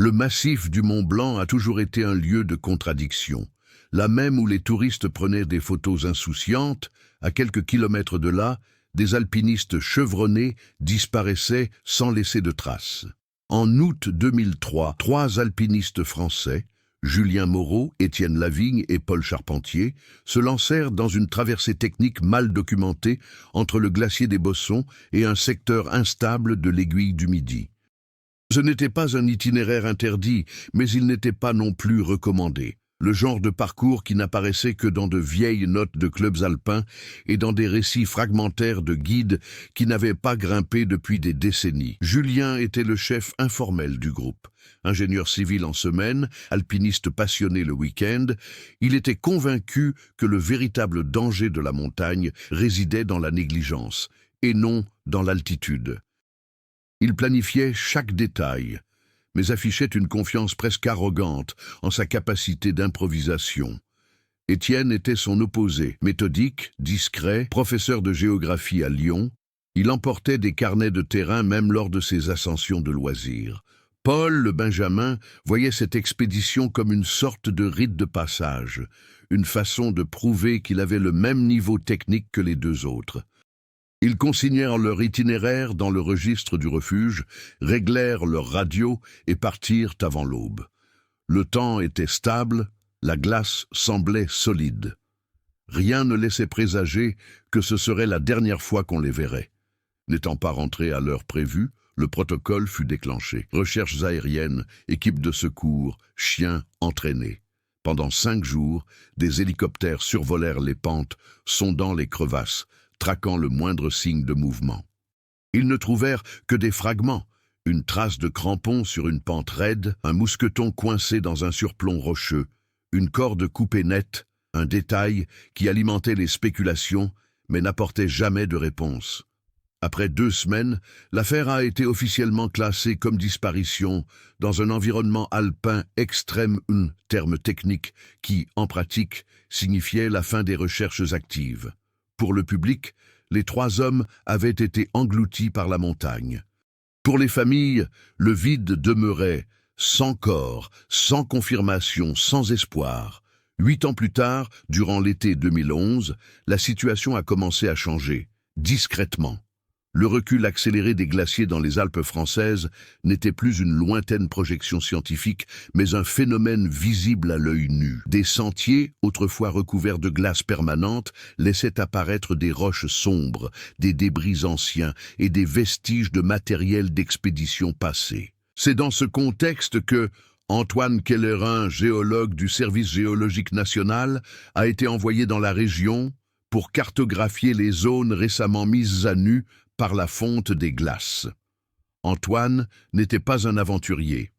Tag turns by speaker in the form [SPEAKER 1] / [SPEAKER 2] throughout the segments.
[SPEAKER 1] Le massif du Mont Blanc a toujours été un lieu de contradiction. Là même où les touristes prenaient des photos insouciantes, à quelques kilomètres de là, des alpinistes chevronnés disparaissaient sans laisser de traces. En août 2003, 3 alpinistes français, Julien Moreau, Étienne Lavigne et Paul Charpentier, se lancèrent dans une traversée technique mal documentée entre le glacier des Bossons et un secteur instable de l'aiguille du Midi. Ce n'était pas un itinéraire interdit, mais il n'était pas non plus recommandé. Le genre de parcours qui n'apparaissait que dans de vieilles notes de clubs alpins et dans des récits fragmentaires de guides qui n'avaient pas grimpé depuis des décennies. Julien était le chef informel du groupe. Ingénieur civil en semaine, alpiniste passionné le week-end, il était convaincu que le véritable danger de la montagne résidait dans la négligence, et non dans l'altitude. Il planifiait chaque détail, mais affichait une confiance presque arrogante en sa capacité d'improvisation. Étienne était son opposé, méthodique, discret, professeur de géographie à Lyon. Il emportait des carnets de terrain même lors de ses ascensions de loisirs. Paul, le Benjamin, voyait cette expédition comme une sorte de rite de passage, une façon de prouver qu'il avait le même niveau technique que les 2 autres. Ils consignèrent leur itinéraire dans le registre du refuge, réglèrent leur radio et partirent avant l'aube. Le temps était stable, la glace semblait solide. Rien ne laissait présager que ce serait la dernière fois qu'on les verrait. N'étant pas rentrés à l'heure prévue, le protocole fut déclenché. Recherches aériennes, équipes de secours, chiens entraînés. Pendant 5 jours, des hélicoptères survolèrent les pentes, sondant les crevasses, traquant le moindre signe de mouvement. Ils ne trouvèrent que des fragments, une trace de crampon sur une pente raide, un mousqueton coincé dans un surplomb rocheux, une corde coupée nette, un détail qui alimentait les spéculations, mais n'apportait jamais de réponse. Après 2 semaines, l'affaire a été officiellement classée comme disparition dans un environnement alpin extrême, un terme technique qui, en pratique, signifiait la fin des recherches actives. Pour le public, les 3 hommes avaient été engloutis par la montagne. Pour les familles, le vide demeurait, sans corps, sans confirmation, sans espoir. 8 ans plus tard, durant l'été 2011, la situation a commencé à changer, discrètement. Le recul accéléré des glaciers dans les Alpes françaises n'était plus une lointaine projection scientifique, mais un phénomène visible à l'œil nu. Des sentiers, autrefois recouverts de glace permanente, laissaient apparaître des roches sombres, des débris anciens et des vestiges de matériel d'expédition passée. C'est dans ce contexte que Antoine Kellerin, géologue du Service géologique national, a été envoyé dans la région pour cartographier les zones récemment mises à nu par la fonte des glaces. Antoine n'était pas un aventurier.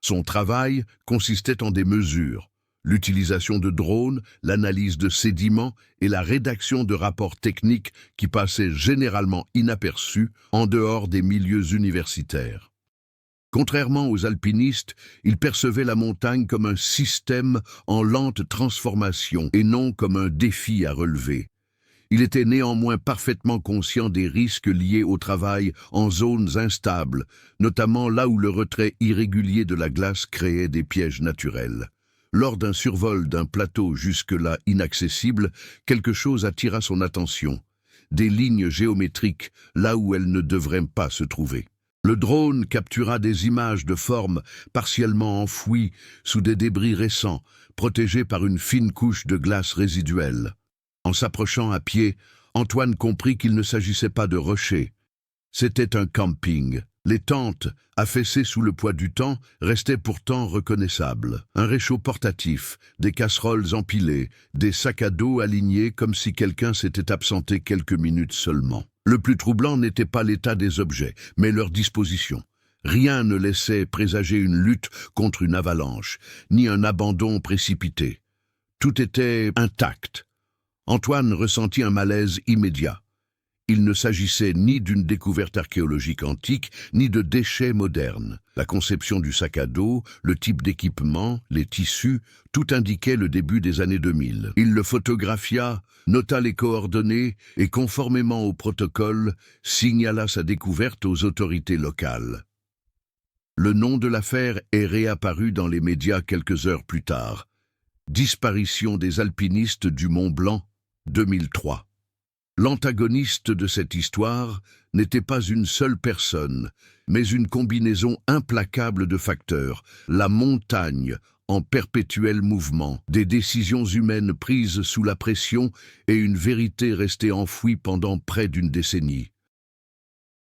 [SPEAKER 1] Son travail consistait en des mesures, l'utilisation de drones, l'analyse de sédiments et la rédaction de rapports techniques qui passaient généralement inaperçus en dehors des milieux universitaires. Contrairement aux alpinistes, il percevait la montagne comme un système en lente transformation et non comme un défi à relever. Il était néanmoins parfaitement conscient des risques liés au travail en zones instables, notamment là où le retrait irrégulier de la glace créait des pièges naturels. Lors d'un survol d'un plateau jusque-là inaccessible, quelque chose attira son attention. Des lignes géométriques là où elles ne devraient pas se trouver. Le drone captura des images de formes partiellement enfouies sous des débris récents, protégés par une fine couche de glace résiduelle. En s'approchant à pied, Antoine comprit qu'il ne s'agissait pas de rochers. C'était un camping. Les tentes, affaissées sous le poids du temps, restaient pourtant reconnaissables. Un réchaud portatif, des casseroles empilées, des sacs à dos alignés comme si quelqu'un s'était absenté quelques minutes seulement. Le plus troublant n'était pas l'état des objets, mais leur disposition. Rien ne laissait présager une lutte contre une avalanche, ni un abandon précipité. Tout était intact. Antoine ressentit un malaise immédiat. Il ne s'agissait ni d'une découverte archéologique antique, ni de déchets modernes. La conception du sac à dos, le type d'équipement, les tissus, tout indiquait le début des années 2000. Il le photographia, nota les coordonnées et, conformément au protocole, signala sa découverte aux autorités locales. Le nom de l'affaire est réapparu dans les médias quelques heures plus tard. Disparition des alpinistes du Mont Blanc, 2003. L'antagoniste de cette histoire n'était pas une seule personne, mais une combinaison implacable de facteurs, la montagne en perpétuel mouvement, des décisions humaines prises sous la pression et une vérité restée enfouie pendant près d'une décennie.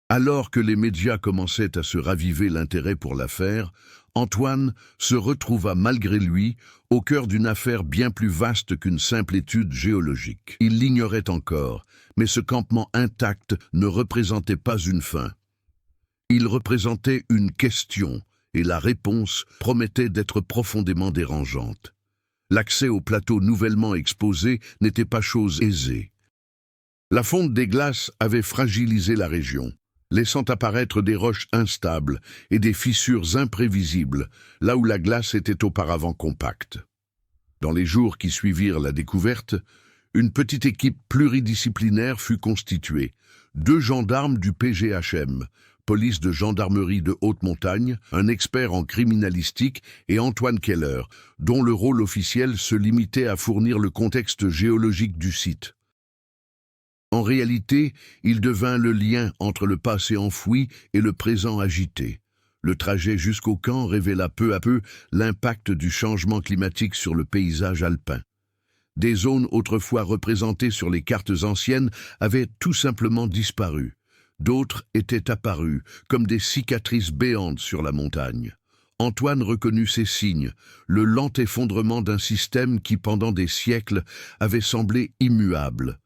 [SPEAKER 1] Alors que les médias commençaient à se raviver l'intérêt pour l'affaire, Antoine se retrouva malgré lui au cœur d'une affaire bien plus vaste qu'une simple étude géologique. Il l'ignorait encore, mais ce campement intact ne représentait pas une fin. Il représentait une question, et la réponse promettait d'être profondément dérangeante. L'accès au plateau nouvellement exposé n'était pas chose aisée. La fonte des glaces avait fragilisé la région, laissant apparaître des roches instables et des fissures imprévisibles, là où la glace était auparavant compacte. Dans les jours qui suivirent la découverte, une petite équipe pluridisciplinaire fut constituée. 2 gendarmes du PGHM, police de gendarmerie de haute montagne, un expert en criminalistique et Antoine Keller, dont le rôle officiel se limitait à fournir le contexte géologique du site. En réalité, il devint le lien entre le passé enfoui et le présent agité. Le trajet jusqu'au camp révéla peu à peu l'impact du changement climatique sur le paysage alpin. Des zones autrefois représentées sur les cartes anciennes avaient tout simplement disparu. D'autres étaient apparues, comme des cicatrices béantes sur la montagne. Antoine reconnut ces signes, le lent effondrement d'un système qui, pendant des siècles, avait semblé immuable.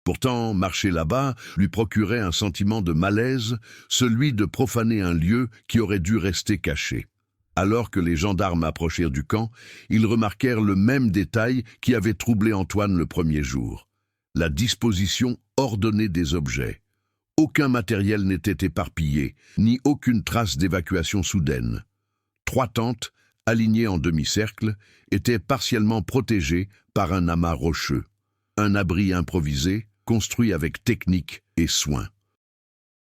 [SPEAKER 1] Pourtant, marcher là-bas lui procurait un sentiment de malaise, celui de profaner un lieu qui aurait dû rester caché. Alors que les gendarmes approchèrent du camp, ils remarquèrent le même détail qui avait troublé Antoine le premier jour. La disposition ordonnée des objets. Aucun matériel n'était éparpillé, ni aucune trace d'évacuation soudaine. 3 tentes, alignées en demi-cercle, étaient partiellement protégées par un amas rocheux. Un abri improvisé, construit avec technique et soin.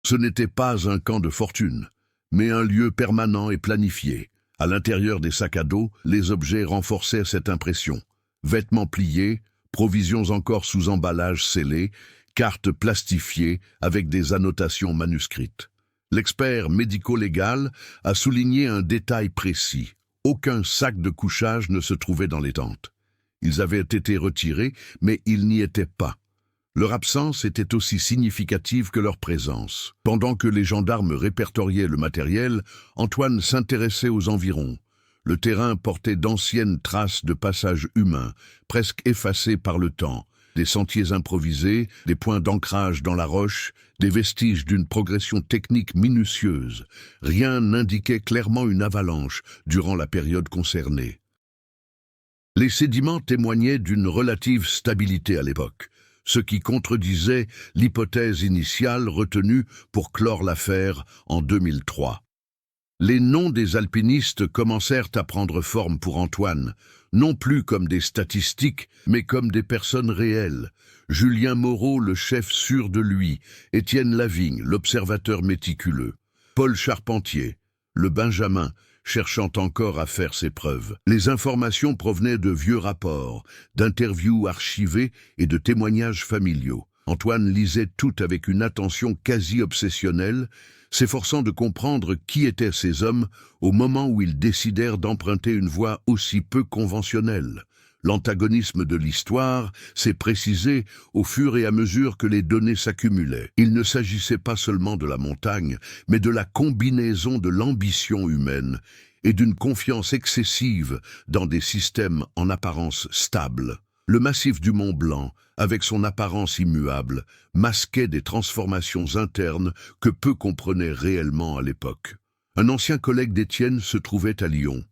[SPEAKER 1] Ce n'était pas un camp de fortune, mais un lieu permanent et planifié. À l'intérieur des sacs à dos, les objets renforçaient cette impression. Vêtements pliés, provisions encore sous emballage scellé, cartes plastifiées avec des annotations manuscrites. L'expert médico-légal a souligné un détail précis. Aucun sac de couchage ne se trouvait dans les tentes. Ils avaient été retirés, mais ils n'y étaient pas. Leur absence était aussi significative que leur présence. Pendant que les gendarmes répertoriaient le matériel, Antoine s'intéressait aux environs. Le terrain portait d'anciennes traces de passages humains, presque effacés par le temps. Des sentiers improvisés, des points d'ancrage dans la roche, des vestiges d'une progression technique minutieuse. Rien n'indiquait clairement une avalanche durant la période concernée. Les sédiments témoignaient d'une relative stabilité à l'époque, ce qui contredisait l'hypothèse initiale retenue pour clore l'affaire en 2003. Les noms des alpinistes commencèrent à prendre forme pour Antoine, non plus comme des statistiques, mais comme des personnes réelles. Julien Moreau, le chef sûr de lui, Étienne Lavigne, l'observateur méticuleux, Paul Charpentier, le Benjamin, cherchant encore à faire ses preuves. Les informations provenaient de vieux rapports, d'interviews archivées et de témoignages familiaux. Antoine lisait tout avec une attention quasi obsessionnelle, s'efforçant de comprendre qui étaient ces hommes au moment où ils décidèrent d'emprunter une voie aussi peu conventionnelle. L'antagonisme de l'histoire s'est précisé au fur et à mesure que les données s'accumulaient. Il ne s'agissait pas seulement de la montagne, mais de la combinaison de l'ambition humaine et d'une confiance excessive dans des systèmes en apparence stables. Le massif du Mont Blanc, avec son apparence immuable, masquait des transformations internes que peu comprenaient réellement à l'époque. Un ancien collègue d'Étienne se trouvait à Lyon.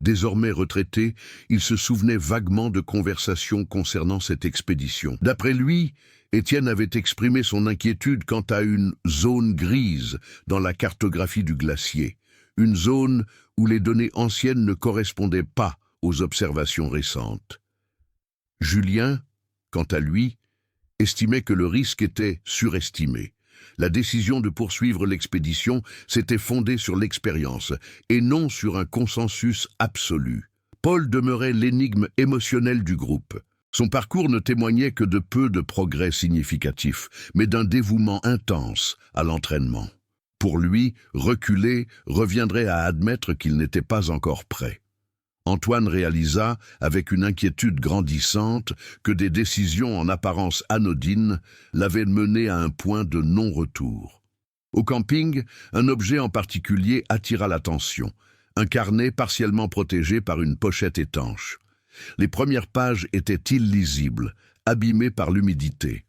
[SPEAKER 1] Désormais retraité, il se souvenait vaguement de conversations concernant cette expédition. D'après lui, Étienne avait exprimé son inquiétude quant à une zone grise dans la cartographie du glacier, une zone où les données anciennes ne correspondaient pas aux observations récentes. Julien, quant à lui, estimait que le risque était surestimé. La décision de poursuivre l'expédition s'était fondée sur l'expérience et non sur un consensus absolu. Paul demeurait l'énigme émotionnelle du groupe. Son parcours ne témoignait que de peu de progrès significatifs, mais d'un dévouement intense à l'entraînement. Pour lui, reculer reviendrait à admettre qu'il n'était pas encore prêt. Antoine réalisa, avec une inquiétude grandissante, que des décisions en apparence anodines l'avaient mené à un point de non-retour. Au camping, un objet en particulier attira l'attention, un carnet partiellement protégé par une pochette étanche. Les premières pages étaient illisibles, abîmées par l'humidité.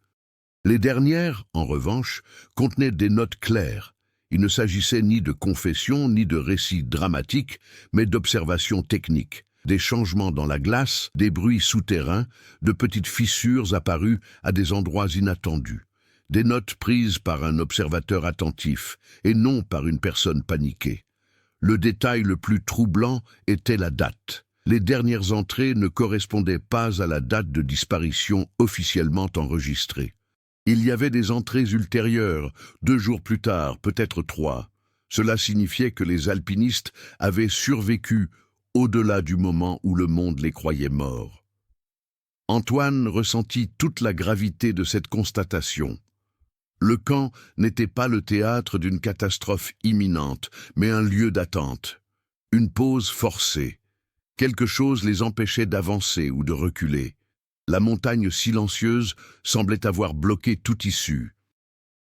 [SPEAKER 1] Les dernières, en revanche, contenaient des notes claires. Il ne s'agissait ni de confessions ni de récits dramatiques, mais d'observations techniques, des changements dans la glace, des bruits souterrains, de petites fissures apparues à des endroits inattendus, des notes prises par un observateur attentif et non par une personne paniquée. Le détail le plus troublant était la date. Les dernières entrées ne correspondaient pas à la date de disparition officiellement enregistrée. Il y avait des entrées ultérieures, 2 jours plus tard, peut-être 3. Cela signifiait que les alpinistes avaient survécu au-delà du moment où le monde les croyait morts. Antoine ressentit toute la gravité de cette constatation. Le camp n'était pas le théâtre d'une catastrophe imminente, mais un lieu d'attente, une pause forcée. Quelque chose les empêchait d'avancer ou de reculer. La montagne silencieuse semblait avoir bloqué toute issue.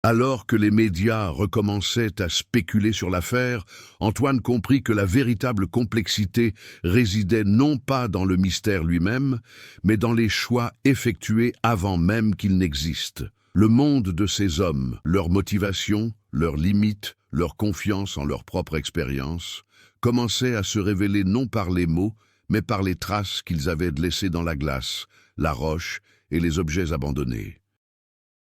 [SPEAKER 1] Alors que les médias recommençaient à spéculer sur l'affaire, Antoine comprit que la véritable complexité résidait non pas dans le mystère lui-même, mais dans les choix effectués avant même qu'il n'existe. Le monde de ces hommes, leurs motivations, leurs limites, leur confiance en leur propre expérience, commençait à se révéler non par les mots, mais par les traces qu'ils avaient laissées dans la glace, la roche et les objets abandonnés.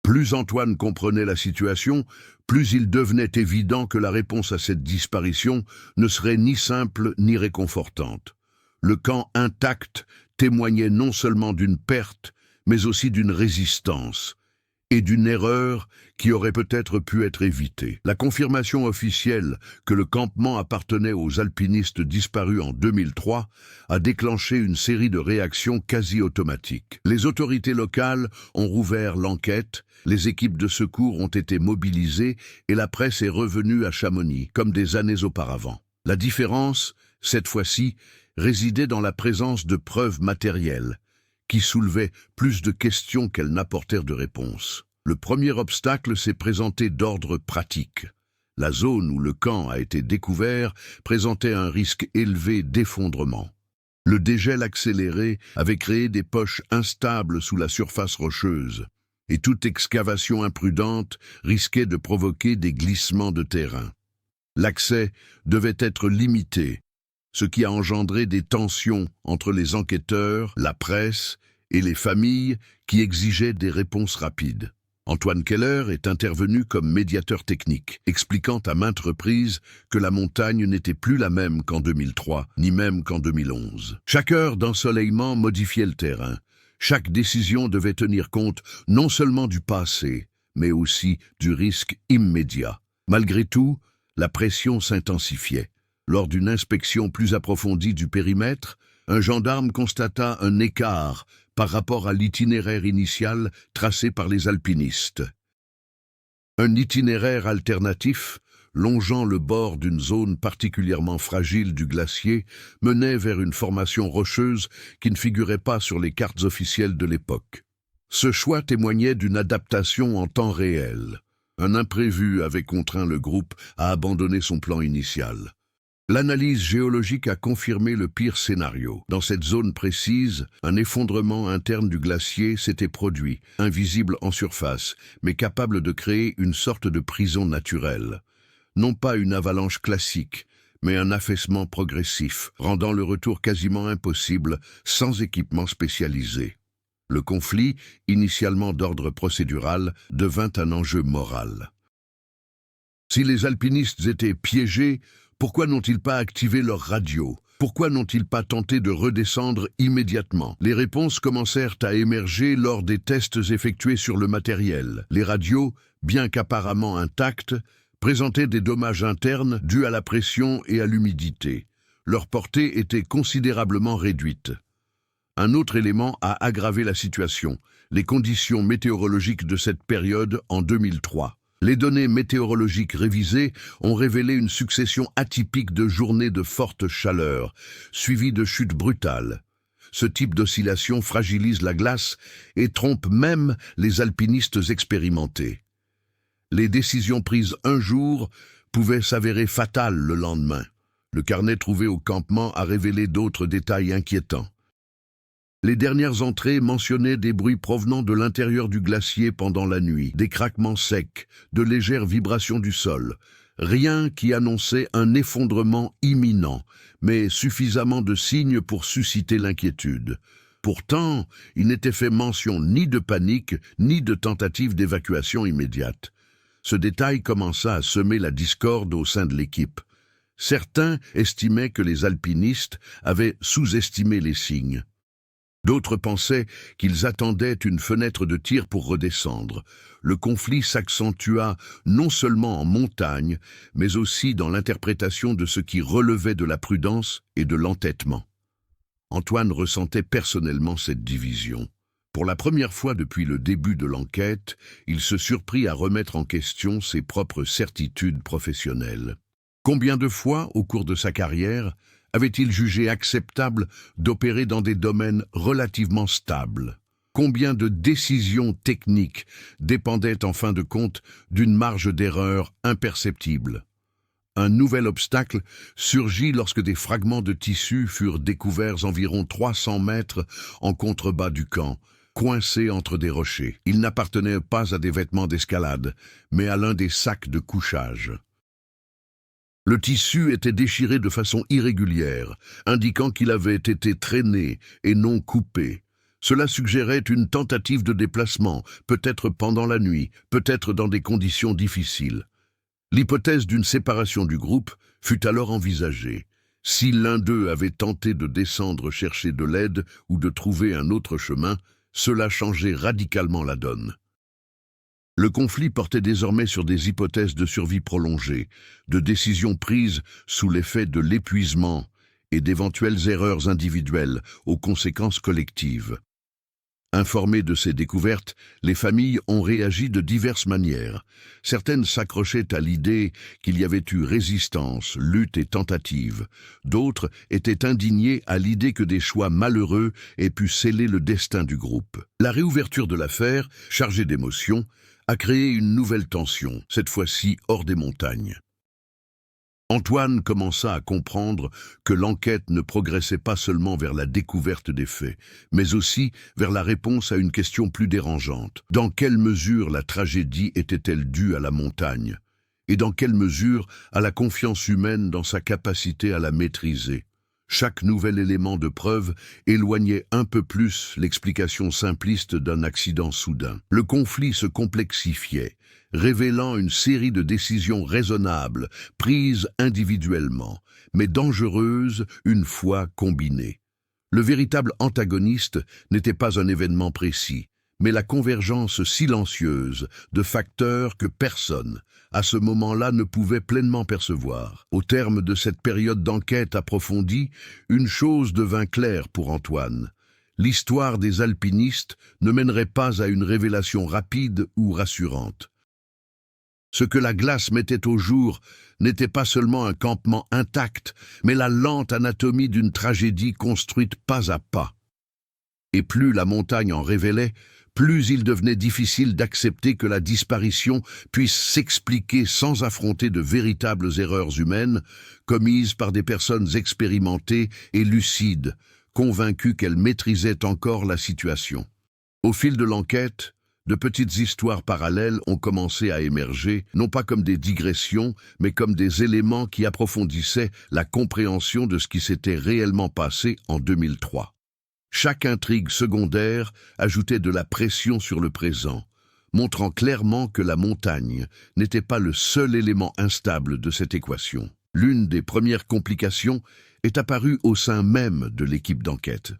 [SPEAKER 1] Plus Antoine comprenait la situation, plus il devenait évident que la réponse à cette disparition ne serait ni simple ni réconfortante. Le camp intact témoignait non seulement d'une perte, mais aussi d'une résistance, et d'une erreur qui aurait peut-être pu être évitée. La confirmation officielle que le campement appartenait aux alpinistes disparus en 2003 a déclenché une série de réactions quasi automatiques. Les autorités locales ont rouvert l'enquête, les équipes de secours ont été mobilisées et la presse est revenue à Chamonix, comme des années auparavant. La différence, cette fois-ci, résidait dans la présence de preuves matérielles, qui soulevaient plus de questions qu'elles n'apportèrent de réponses. Le premier obstacle s'est présenté d'ordre pratique. La zone où le camp a été découvert présentait un risque élevé d'effondrement. Le dégel accéléré avait créé des poches instables sous la surface rocheuse, et toute excavation imprudente risquait de provoquer des glissements de terrain. L'accès devait être limité, ce qui a engendré des tensions entre les enquêteurs, la presse et les familles qui exigeaient des réponses rapides. Antoine Keller est intervenu comme médiateur technique, expliquant à maintes reprises que la montagne n'était plus la même qu'en 2003, ni même qu'en 2011. Chaque heure d'ensoleillement modifiait le terrain. Chaque décision devait tenir compte non seulement du passé, mais aussi du risque immédiat. Malgré tout, la pression s'intensifiait. Lors d'une inspection plus approfondie du périmètre, un gendarme constata un écart par rapport à l'itinéraire initial tracé par les alpinistes. Un itinéraire alternatif, longeant le bord d'une zone particulièrement fragile du glacier, menait vers une formation rocheuse qui ne figurait pas sur les cartes officielles de l'époque. Ce choix témoignait d'une adaptation en temps réel. Un imprévu avait contraint le groupe à abandonner son plan initial. L'analyse géologique a confirmé le pire scénario. Dans cette zone précise, un effondrement interne du glacier s'était produit, invisible en surface, mais capable de créer une sorte de prison naturelle. Non pas une avalanche classique, mais un affaissement progressif, rendant le retour quasiment impossible sans équipement spécialisé. Le conflit, initialement d'ordre procédural, devint un enjeu moral. Si les alpinistes étaient piégés, pourquoi n'ont-ils pas activé leur radio? Pourquoi n'ont-ils pas tenté de redescendre immédiatement? Les réponses commencèrent à émerger lors des tests effectués sur le matériel. Les radios, bien qu'apparemment intactes, présentaient des dommages internes dus à la pression et à l'humidité. Leur portée était considérablement réduite. Un autre élément a aggravé la situation, les conditions météorologiques de cette période en 2003. Les données météorologiques révisées ont révélé une succession atypique de journées de forte chaleur, suivies de chutes brutales. Ce type d'oscillation fragilise la glace et trompe même les alpinistes expérimentés. Les décisions prises un jour pouvaient s'avérer fatales le lendemain. Le carnet trouvé au campement a révélé d'autres détails inquiétants. Les dernières entrées mentionnaient des bruits provenant de l'intérieur du glacier pendant la nuit, des craquements secs, de légères vibrations du sol. Rien qui annonçait un effondrement imminent, mais suffisamment de signes pour susciter l'inquiétude. Pourtant, il n'était fait mention ni de panique, ni de tentative d'évacuation immédiate. Ce détail commença à semer la discorde au sein de l'équipe. Certains estimaient que les alpinistes avaient sous-estimé les signes. D'autres pensaient qu'ils attendaient une fenêtre de tir pour redescendre. Le conflit s'accentua non seulement en montagne, mais aussi dans l'interprétation de ce qui relevait de la prudence et de l'entêtement. Antoine ressentait personnellement cette division. Pour la première fois depuis le début de l'enquête, il se surprit à remettre en question ses propres certitudes professionnelles. Combien de fois, au cours de sa carrière, avait-il jugé acceptable d'opérer dans des domaines relativement stables? Combien de décisions techniques dépendaient en fin de compte d'une marge d'erreur imperceptible? Un nouvel obstacle surgit lorsque des fragments de tissu furent découverts environ 300 mètres en contrebas du camp, coincés entre des rochers. Ils n'appartenaient pas à des vêtements d'escalade, mais à l'un des sacs de couchage. Le tissu était déchiré de façon irrégulière, indiquant qu'il avait été traîné et non coupé. Cela suggérait une tentative de déplacement, peut-être pendant la nuit, peut-être dans des conditions difficiles. L'hypothèse d'une séparation du groupe fut alors envisagée. Si l'un d'eux avait tenté de descendre chercher de l'aide ou de trouver un autre chemin, cela changeait radicalement la donne. Le conflit portait désormais sur des hypothèses de survie prolongée, de décisions prises sous l'effet de l'épuisement et d'éventuelles erreurs individuelles aux conséquences collectives. Informées de ces découvertes, les familles ont réagi de diverses manières. Certaines s'accrochaient à l'idée qu'il y avait eu résistance, lutte et tentative. D'autres étaient indignées à l'idée que des choix malheureux aient pu sceller le destin du groupe. La réouverture de l'affaire, chargée d'émotions, a créé une nouvelle tension, cette fois-ci hors des montagnes. Antoine commença à comprendre que l'enquête ne progressait pas seulement vers la découverte des faits, mais aussi vers la réponse à une question plus dérangeante. Dans quelle mesure la tragédie était-elle due à la montagne? Et dans quelle mesure à la confiance humaine dans sa capacité à la maîtriser? Chaque nouvel élément de preuve éloignait un peu plus l'explication simpliste d'un accident soudain. Le conflit se complexifiait, révélant une série de décisions raisonnables, prises individuellement, mais dangereuses une fois combinées. Le véritable antagoniste n'était pas un événement précis, mais la convergence silencieuse de facteurs que personne, à ce moment-là, ne pouvait pleinement percevoir. Au terme de cette période d'enquête approfondie, une chose devint claire pour Antoine. L'histoire des alpinistes ne mènerait pas à une révélation rapide ou rassurante. Ce que la glace mettait au jour n'était pas seulement un campement intact, mais la lente anatomie d'une tragédie construite pas à pas. Et plus la montagne en révélait, plus il devenait difficile d'accepter que la disparition puisse s'expliquer sans affronter de véritables erreurs humaines commises par des personnes expérimentées et lucides, convaincues qu'elles maîtrisaient encore la situation. Au fil de l'enquête, de petites histoires parallèles ont commencé à émerger, non pas comme des digressions, mais comme des éléments qui approfondissaient la compréhension de ce qui s'était réellement passé en 2003. Chaque intrigue secondaire ajoutait de la pression sur le présent, montrant clairement que la montagne n'était pas le seul élément instable de cette équation. L'une des premières complications est apparue au sein même de l'équipe d'enquête.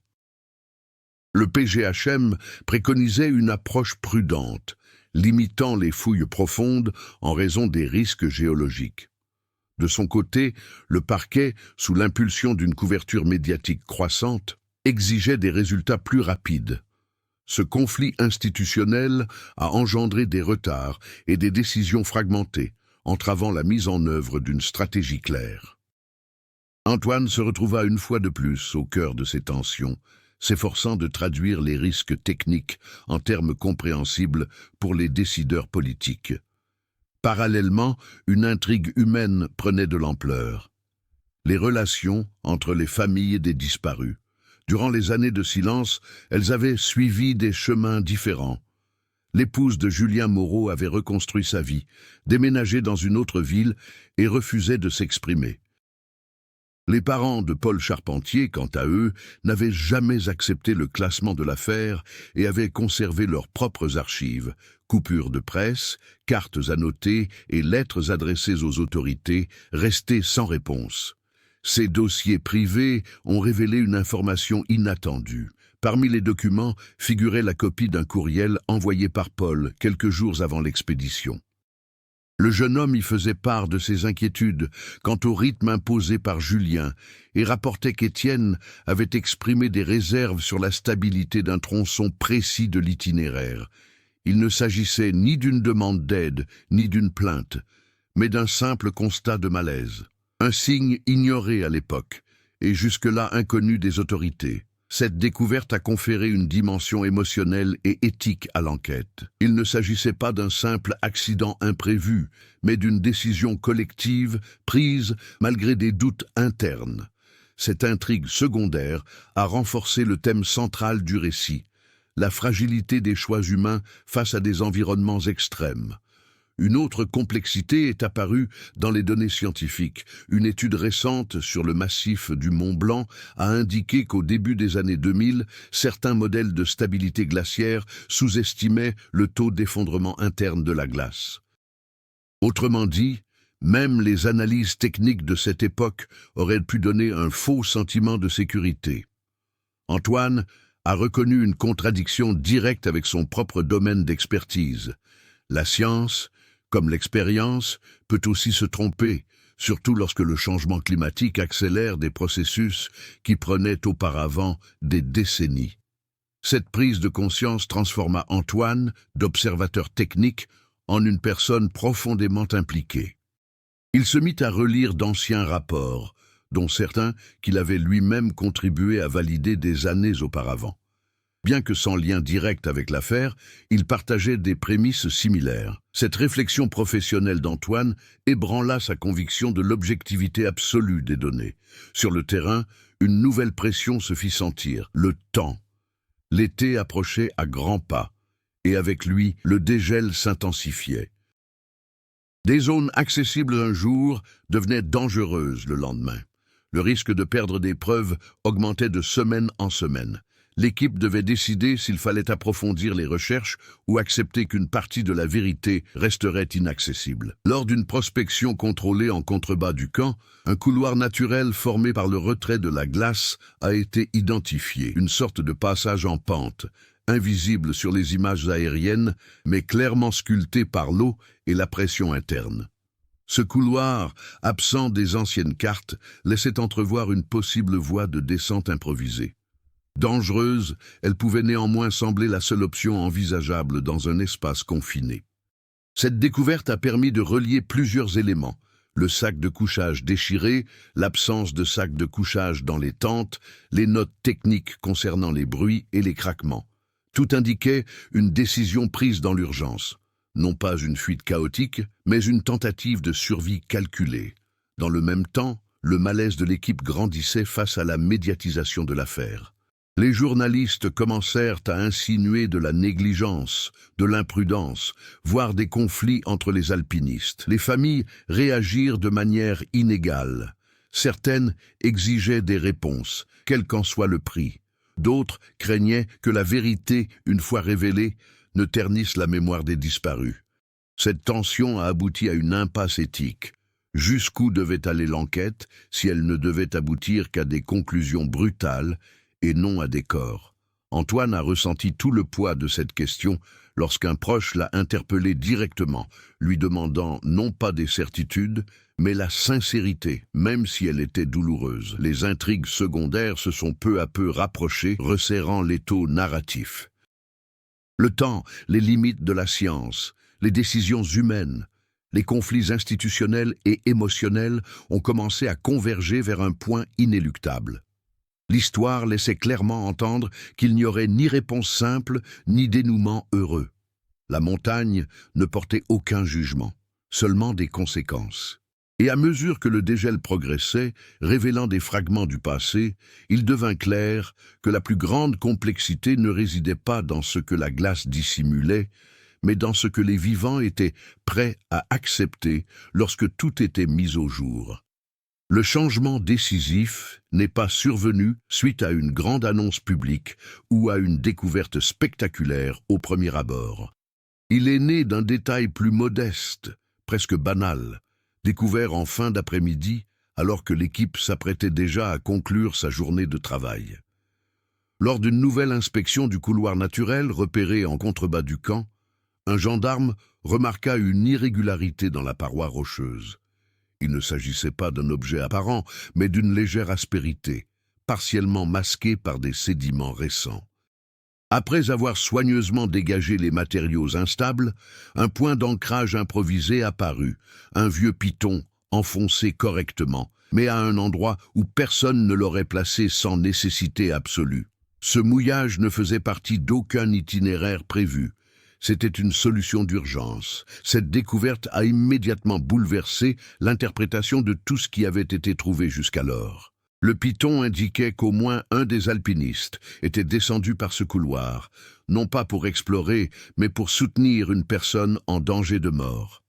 [SPEAKER 1] Le PGHM préconisait une approche prudente. limitant les fouilles profondes en raison des risques géologiques. De son côté, le parquet, sous l'impulsion d'une couverture médiatique croissante, exigeait des résultats plus rapides. Ce conflit institutionnel a engendré des retards et des décisions fragmentées, entravant la mise en œuvre d'une stratégie claire. Antoine se retrouva une fois de plus au cœur de ces tensions, s'efforçant de traduire les risques techniques en termes compréhensibles pour les décideurs politiques. Parallèlement, une intrigue humaine prenait de l'ampleur. Les relations entre les familles des disparus. Durant les années de silence, elles avaient suivi des chemins différents. L'épouse de Julien Moreau avait reconstruit sa vie, déménagé dans une autre ville et refusait de s'exprimer. Les parents de Paul Charpentier, quant à eux, n'avaient jamais accepté le classement de l'affaire et avaient conservé leurs propres archives, coupures de presse, cartes annotées et lettres adressées aux autorités, restées sans réponse. Ces dossiers privés ont révélé une information inattendue. Parmi les documents figurait la copie d'un courriel envoyé par Paul quelques jours avant l'expédition. Le jeune homme y faisait part de ses inquiétudes quant au rythme imposé par Julien et rapportait qu'Étienne avait exprimé des réserves sur la stabilité d'un tronçon précis de l'itinéraire. Il ne s'agissait ni d'une demande d'aide, ni d'une plainte, mais d'un simple constat de malaise. Un signe ignoré à l'époque et jusque-là inconnu des autorités. Cette découverte a conféré une dimension émotionnelle et éthique à l'enquête. Il ne s'agissait pas d'un simple accident imprévu, mais d'une décision collective prise malgré des doutes internes. Cette intrigue secondaire a renforcé le thème central du récit, la fragilité des choix humains face à des environnements extrêmes. Une autre complexité est apparue dans les données scientifiques. Une étude récente sur le massif du Mont Blanc a indiqué qu'au début des années 2000, certains modèles de stabilité glaciaire sous-estimaient le taux d'effondrement interne de la glace. Autrement dit, même les analyses techniques de cette époque auraient pu donner un faux sentiment de sécurité. Antoine a reconnu une contradiction directe avec son propre domaine d'expertise. La science, comme l'expérience, peut aussi se tromper, surtout lorsque le changement climatique accélère des processus qui prenaient auparavant des décennies. Cette prise de conscience transforma Antoine, d'observateur technique, en une personne profondément impliquée. Il se mit à relire d'anciens rapports, dont certains qu'il avait lui-même contribué à valider des années auparavant. Bien que sans lien direct avec l'affaire, il partageait des prémices similaires. Cette réflexion professionnelle d'Antoine ébranla sa conviction de l'objectivité absolue des données. Sur le terrain, une nouvelle pression se fit sentir, le temps. L'été approchait à grands pas, et avec lui, le dégel s'intensifiait. Des zones accessibles un jour devenaient dangereuses le lendemain. Le risque de perdre des preuves augmentait de semaine en semaine. L'équipe devait décider s'il fallait approfondir les recherches ou accepter qu'une partie de la vérité resterait inaccessible. Lors d'une prospection contrôlée en contrebas du camp, un couloir naturel formé par le retrait de la glace a été identifié, une sorte de passage en pente, invisible sur les images aériennes, mais clairement sculpté par l'eau et la pression interne. Ce couloir, absent des anciennes cartes, laissait entrevoir une possible voie de descente improvisée. Dangereuse, elle pouvait néanmoins sembler la seule option envisageable dans un espace confiné. Cette découverte a permis de relier plusieurs éléments. Le sac de couchage déchiré, l'absence de sac de couchage dans les tentes, les notes techniques concernant les bruits et les craquements. Tout indiquait une décision prise dans l'urgence. Non pas une fuite chaotique, mais une tentative de survie calculée. Dans le même temps, le malaise de l'équipe grandissait face à la médiatisation de l'affaire. Les journalistes commencèrent à insinuer de la négligence, de l'imprudence, voire des conflits entre les alpinistes. Les familles réagirent de manière inégale. Certaines exigeaient des réponses, quel qu'en soit le prix. D'autres craignaient que la vérité, une fois révélée, ne ternisse la mémoire des disparus. Cette tension a abouti à une impasse éthique. Jusqu'où devait aller l'enquête si elle ne devait aboutir qu'à des conclusions brutales et non à des corps? Antoine a ressenti tout le poids de cette question lorsqu'un proche l'a interpellé directement, lui demandant non pas des certitudes, mais la sincérité, même si elle était douloureuse. Les intrigues secondaires se sont peu à peu rapprochées, resserrant l'étau narratif. Le temps, les limites de la science, les décisions humaines, les conflits institutionnels et émotionnels ont commencé à converger vers un point inéluctable. L'histoire laissait clairement entendre qu'il n'y aurait ni réponse simple, ni dénouement heureux. La montagne ne portait aucun jugement, seulement des conséquences. Et à mesure que le dégel progressait, révélant des fragments du passé, il devint clair que la plus grande complexité ne résidait pas dans ce que la glace dissimulait, mais dans ce que les vivants étaient prêts à accepter lorsque tout était mis au jour. Le changement décisif n'est pas survenu suite à une grande annonce publique ou à une découverte spectaculaire au premier abord. Il est né d'un détail plus modeste, presque banal, découvert en fin d'après-midi alors que l'équipe s'apprêtait déjà à conclure sa journée de travail. Lors d'une nouvelle inspection du couloir naturel repéré en contrebas du camp, un gendarme remarqua une irrégularité dans la paroi rocheuse. Il ne s'agissait pas d'un objet apparent, mais d'une légère aspérité, partiellement masquée par des sédiments récents. Après avoir soigneusement dégagé les matériaux instables, un point d'ancrage improvisé apparut, un vieux piton enfoncé correctement, mais à un endroit où personne ne l'aurait placé sans nécessité absolue. Ce mouillage ne faisait partie d'aucun itinéraire prévu. C'était une solution d'urgence. Cette découverte a immédiatement bouleversé l'interprétation de tout ce qui avait été trouvé jusqu'alors. Le piton indiquait qu'au moins un des alpinistes était descendu par ce couloir, non pas pour explorer, mais pour soutenir une personne en danger de mort.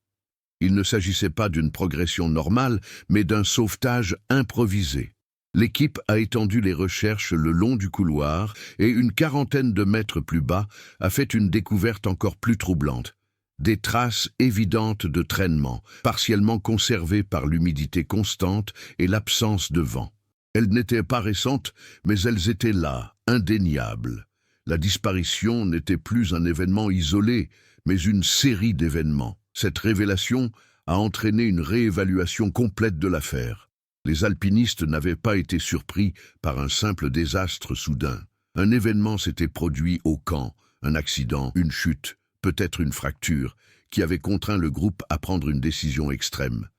[SPEAKER 1] Il ne s'agissait pas d'une progression normale, mais d'un sauvetage improvisé. L'équipe a étendu les recherches le long du couloir et une quarantaine de mètres plus bas a fait une découverte encore plus troublante. Des traces évidentes de traînement, partiellement conservées par l'humidité constante et l'absence de vent. Elles n'étaient pas récentes, mais elles étaient là, indéniables. La disparition n'était plus un événement isolé, mais une série d'événements. Cette révélation a entraîné une réévaluation complète de l'affaire. Les alpinistes n'avaient pas été surpris par un simple désastre soudain. Un événement s'était produit au camp, un accident, une chute, peut-être une fracture, qui avait contraint le groupe à prendre une décision extrême.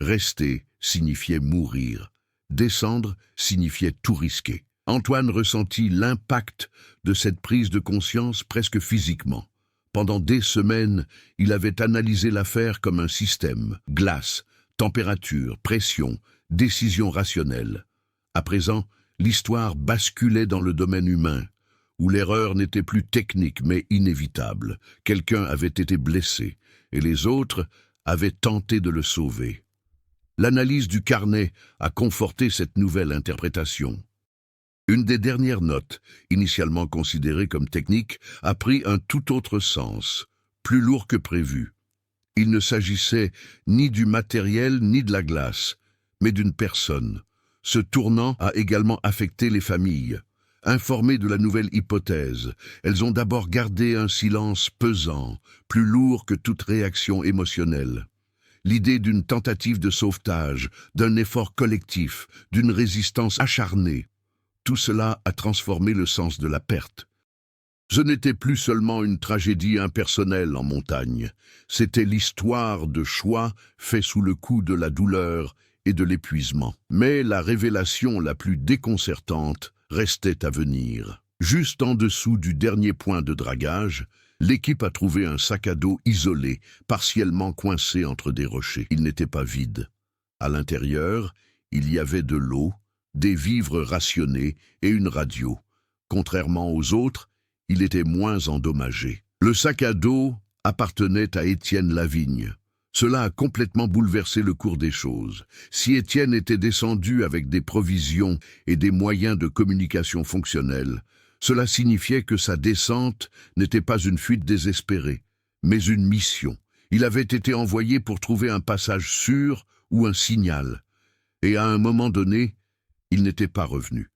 [SPEAKER 1] Rester signifiait mourir. Descendre signifiait tout risquer. Antoine ressentit l'impact de cette prise de conscience presque physiquement. Pendant des semaines, il avait analysé l'affaire comme un système, glace, température, pression, décision rationnelle. À présent, l'histoire basculait dans le domaine humain, où l'erreur n'était plus technique mais inévitable. Quelqu'un avait été blessé, et les autres avaient tenté de le sauver. L'analyse du carnet a conforté cette nouvelle interprétation. Une des dernières notes, initialement considérée comme technique, a pris un tout autre sens, plus lourd que prévu. Il ne s'agissait ni du matériel ni de la glace, mais d'une personne. Ce tournant a également affecté les familles. Informées de la nouvelle hypothèse, elles ont d'abord gardé un silence pesant, plus lourd que toute réaction émotionnelle. L'idée d'une tentative de sauvetage, d'un effort collectif, d'une résistance acharnée, tout cela a transformé le sens de la perte. Ce n'était plus seulement une tragédie impersonnelle en montagne, c'était l'histoire de choix faits sous le coup de la douleur et de l'épuisement. Mais la révélation la plus déconcertante restait à venir. Juste en dessous du dernier point de dragage, l'équipe a trouvé un sac à dos isolé, partiellement coincé entre des rochers. Il n'était pas vide. À l'intérieur, il y avait de l'eau, des vivres rationnés et une radio. Contrairement aux autres, il était moins endommagé. Le sac à dos appartenait à Étienne Lavigne. Cela a complètement bouleversé le cours des choses. Si Étienne était descendu avec des provisions et des moyens de communication fonctionnels, cela signifiait que sa descente n'était pas une fuite désespérée, mais une mission. Il avait été envoyé pour trouver un passage sûr ou un signal. Et à un moment donné, il n'était pas revenu.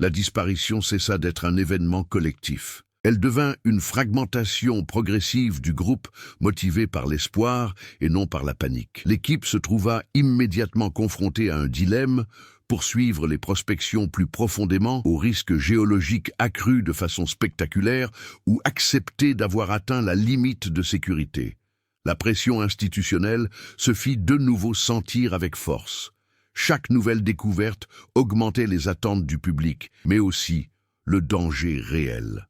[SPEAKER 1] La disparition cessa d'être un événement collectif. Elle devint une fragmentation progressive du groupe, motivée par l'espoir et non par la panique. L'équipe se trouva immédiatement confrontée à un dilemme: poursuivre les prospections plus profondément, au risque géologique accru de façon spectaculaire, ou accepter d'avoir atteint la limite de sécurité. La pression institutionnelle se fit de nouveau sentir avec force. Chaque nouvelle découverte augmentait les attentes du public, mais aussi le danger réel.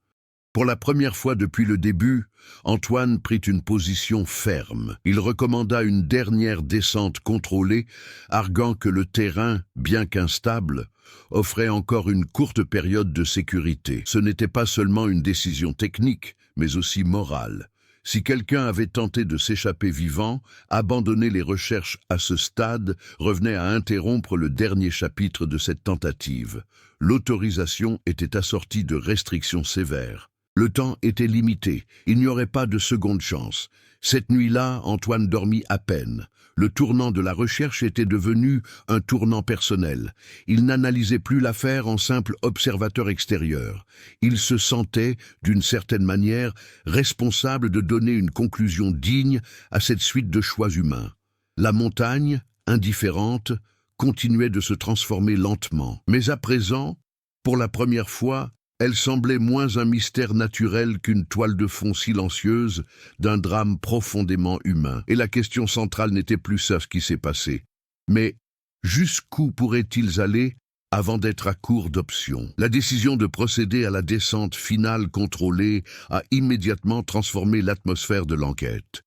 [SPEAKER 1] Pour la première fois depuis le début, Antoine prit une position ferme. Il recommanda une dernière descente contrôlée, arguant que le terrain, bien qu'instable, offrait encore une courte période de sécurité. Ce n'était pas seulement une décision technique, mais aussi morale. Si quelqu'un avait tenté de s'échapper vivant, abandonner les recherches à ce stade revenait à interrompre le dernier chapitre de cette tentative. L'autorisation était assortie de restrictions sévères. Le temps était limité, il n'y aurait pas de seconde chance. Cette nuit-là, Antoine dormit à peine. Le tournant de la recherche était devenu un tournant personnel. Il n'analysait plus l'affaire en simple observateur extérieur. Il se sentait, d'une certaine manière, responsable de donner une conclusion digne à cette suite de choix humains. La montagne, indifférente, continuait de se transformer lentement. Mais à présent, pour la première fois, elle semblait moins un mystère naturel qu'une toile de fond silencieuse d'un drame profondément humain. Et la question centrale n'était plus ça, ce qui s'est passé. Mais jusqu'où pourraient-ils aller avant d'être à court d'options? La décision de procéder à la descente finale contrôlée a immédiatement transformé l'atmosphère de l'enquête.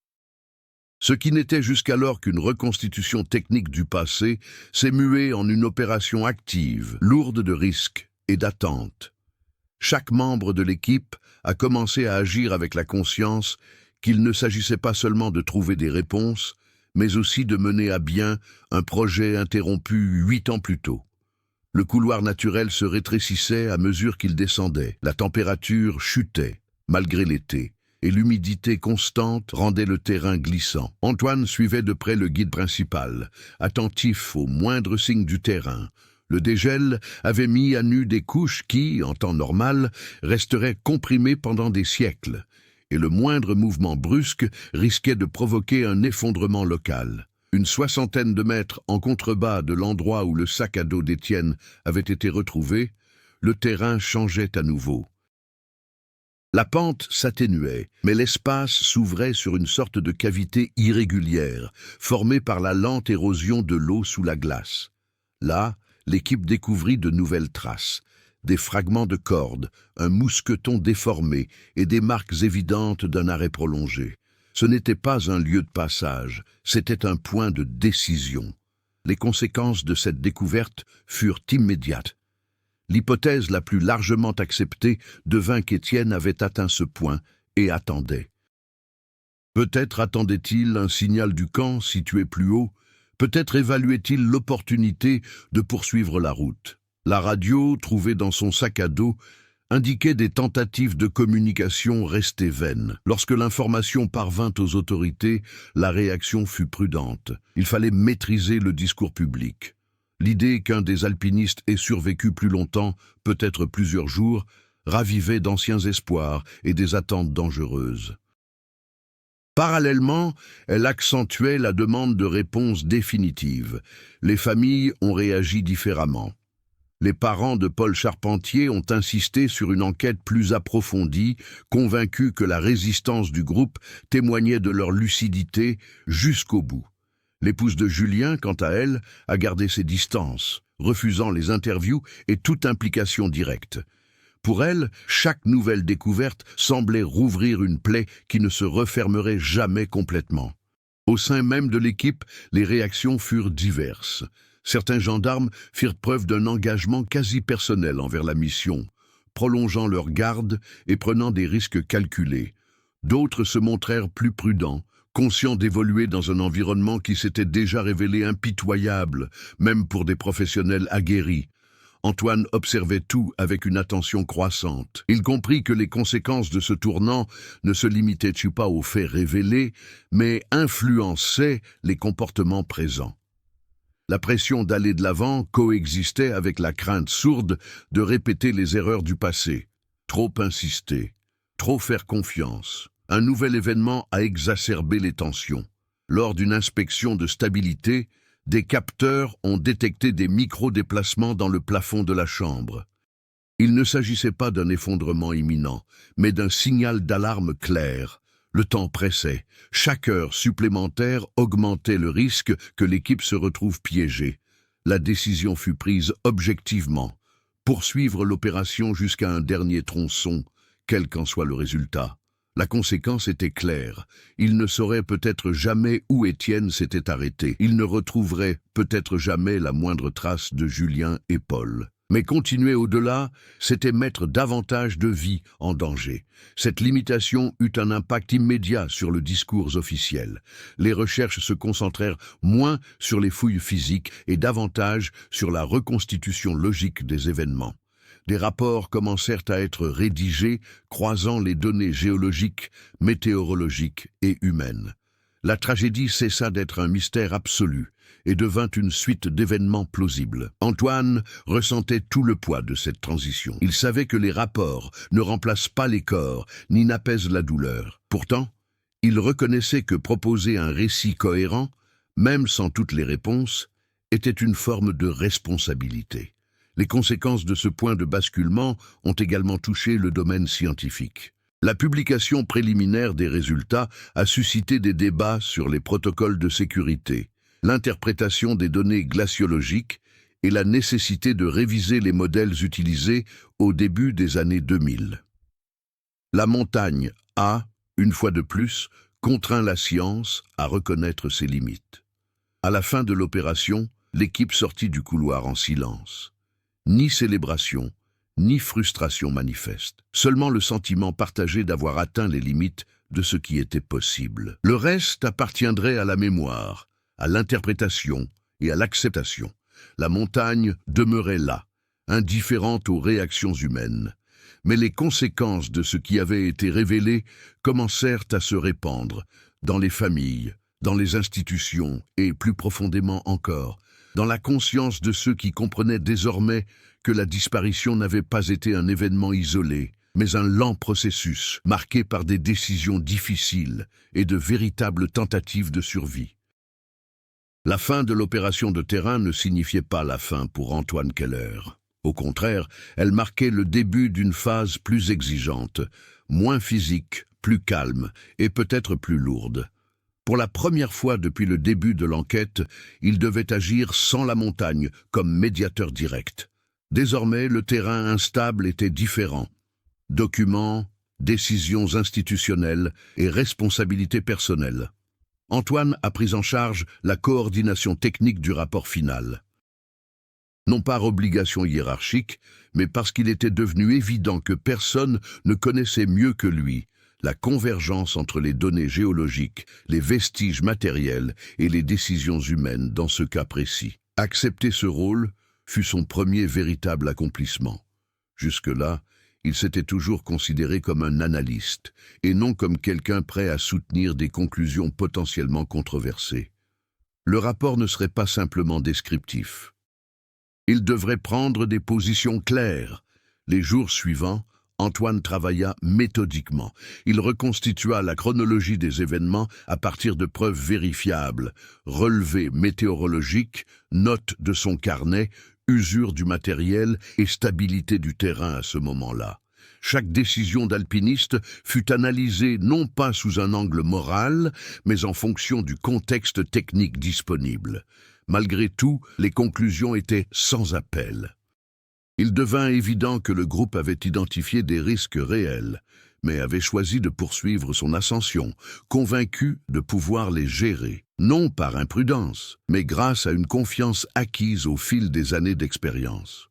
[SPEAKER 1] Ce qui n'était jusqu'alors qu'une reconstitution technique du passé s'est mué en une opération active, lourde de risques et d'attentes. Chaque membre de l'équipe a commencé à agir avec la conscience qu'il ne s'agissait pas seulement de trouver des réponses, mais aussi de mener à bien un projet interrompu 8 ans plus tôt. Le couloir naturel se rétrécissait à mesure qu'il descendait. La température chutait, malgré l'été, et l'humidité constante rendait le terrain glissant. Antoine suivait de près le guide principal, attentif aux moindres signes du terrain. Le dégel avait mis à nu des couches qui, en temps normal, resteraient comprimées pendant des siècles, et le moindre mouvement brusque risquait de provoquer un effondrement local. Une 60aine de mètres en contrebas de l'endroit où le sac à dos d'Étienne avait été retrouvé, le terrain changeait à nouveau. La pente s'atténuait, mais l'espace s'ouvrait sur une sorte de cavité irrégulière, formée par la lente érosion de l'eau sous la glace. Là, l'équipe découvrit de nouvelles traces, des fragments de cordes, un mousqueton déformé et des marques évidentes d'un arrêt prolongé. Ce n'était pas un lieu de passage, c'était un point de décision. Les conséquences de cette découverte furent immédiates. L'hypothèse la plus largement acceptée devint qu'Étienne avait atteint ce point et attendait. Peut-être attendait-il un signal du camp situé plus haut. Peut-être évaluait-il l'opportunité de poursuivre la route. La radio, trouvée dans son sac à dos, indiquait des tentatives de communication restées vaines. Lorsque l'information parvint aux autorités, la réaction fut prudente. Il fallait maîtriser le discours public. L'idée qu'un des alpinistes ait survécu plus longtemps, peut-être plusieurs jours, ravivait d'anciens espoirs et des attentes dangereuses. Parallèlement, elle accentuait la demande de réponses définitives. Les familles ont réagi différemment. Les parents de Paul Charpentier ont insisté sur une enquête plus approfondie, convaincus que la résistance du groupe témoignait de leur lucidité jusqu'au bout. L'épouse de Julien, quant à elle, a gardé ses distances, refusant les interviews et toute implication directe. Pour elle, chaque nouvelle découverte semblait rouvrir une plaie qui ne se refermerait jamais complètement. Au sein même de l'équipe, les réactions furent diverses. Certains gendarmes firent preuve d'un engagement quasi personnel envers la mission, prolongeant leur garde et prenant des risques calculés. D'autres se montrèrent plus prudents, conscients d'évoluer dans un environnement qui s'était déjà révélé impitoyable, même pour des professionnels aguerris. Antoine observait tout avec une attention croissante. Il comprit que les conséquences de ce tournant ne se limitaient pas aux faits révélés, mais influençaient les comportements présents. La pression d'aller de l'avant coexistait avec la crainte sourde de répéter les erreurs du passé. Trop insister, trop faire confiance. Un nouvel événement a exacerbé les tensions. Lors d'une inspection de stabilité, des capteurs ont détecté des micro-déplacements dans le plafond de la chambre. Il ne s'agissait pas d'un effondrement imminent, mais d'un signal d'alarme clair. Le temps pressait. Chaque heure supplémentaire augmentait le risque que l'équipe se retrouve piégée. La décision fut prise objectivement. Poursuivre l'opération jusqu'à un dernier tronçon, quel qu'en soit le résultat. La conséquence était claire. Il ne saurait peut-être jamais où Étienne s'était arrêté. Il ne retrouverait peut-être jamais la moindre trace de Julien et Paul. Mais continuer au-delà, c'était mettre davantage de vie en danger. Cette limitation eut un impact immédiat sur le discours officiel. Les recherches se concentrèrent moins sur les fouilles physiques et davantage sur la reconstitution logique des événements. Des rapports commencèrent à être rédigés, croisant les données géologiques, météorologiques et humaines. La tragédie cessa d'être un mystère absolu et devint une suite d'événements plausibles. Antoine ressentait tout le poids de cette transition. Il savait que les rapports ne remplacent pas les corps, ni n'apaisent la douleur. Pourtant, il reconnaissait que proposer un récit cohérent, même sans toutes les réponses, était une forme de responsabilité. Les conséquences de ce point de basculement ont également touché le domaine scientifique. La publication préliminaire des résultats a suscité des débats sur les protocoles de sécurité, l'interprétation des données glaciologiques et la nécessité de réviser les modèles utilisés au début des années 2000. La montagne a, une fois de plus, contraint la science à reconnaître ses limites. À la fin de l'opération, l'équipe sortit du couloir en silence. Ni célébration, ni frustration manifeste. Seulement le sentiment partagé d'avoir atteint les limites de ce qui était possible. Le reste appartiendrait à la mémoire, à l'interprétation et à l'acceptation. La montagne demeurait là, indifférente aux réactions humaines. Mais les conséquences de ce qui avait été révélé commencèrent à se répandre dans les familles, dans les institutions et, plus profondément encore, dans la conscience de ceux qui comprenaient désormais que la disparition n'avait pas été un événement isolé, mais un lent processus marqué par des décisions difficiles et de véritables tentatives de survie. La fin de l'opération de terrain ne signifiait pas la fin pour Antoine Keller. Au contraire, elle marquait le début d'une phase plus exigeante, moins physique, plus calme et peut-être plus lourde. Pour la première fois depuis le début de l'enquête, il devait agir sans la montagne comme médiateur direct. Désormais, le terrain instable était différent. Documents, décisions institutionnelles et responsabilités personnelles. Antoine a pris en charge la coordination technique du rapport final. Non par obligation hiérarchique, mais parce qu'il était devenu évident que personne ne connaissait mieux que lui la convergence entre les données géologiques, les vestiges matériels et les décisions humaines dans ce cas précis. Accepter ce rôle fut son premier véritable accomplissement. Jusque-là, il s'était toujours considéré comme un analyste, et non comme quelqu'un prêt à soutenir des conclusions potentiellement controversées. Le rapport ne serait pas simplement descriptif. Il devrait prendre des positions claires. Les jours suivants, Antoine travailla méthodiquement. Il reconstitua la chronologie des événements à partir de preuves vérifiables, relevés météorologiques, notes de son carnet, usure du matériel et stabilité du terrain à ce moment-là. Chaque décision d'alpiniste fut analysée non pas sous un angle moral, mais en fonction du contexte technique disponible. Malgré tout, les conclusions étaient sans appel. Il devint évident que le groupe avait identifié des risques réels, mais avait choisi de poursuivre son ascension, convaincu de pouvoir les gérer, non par imprudence, mais grâce à une confiance acquise au fil des années d'expérience.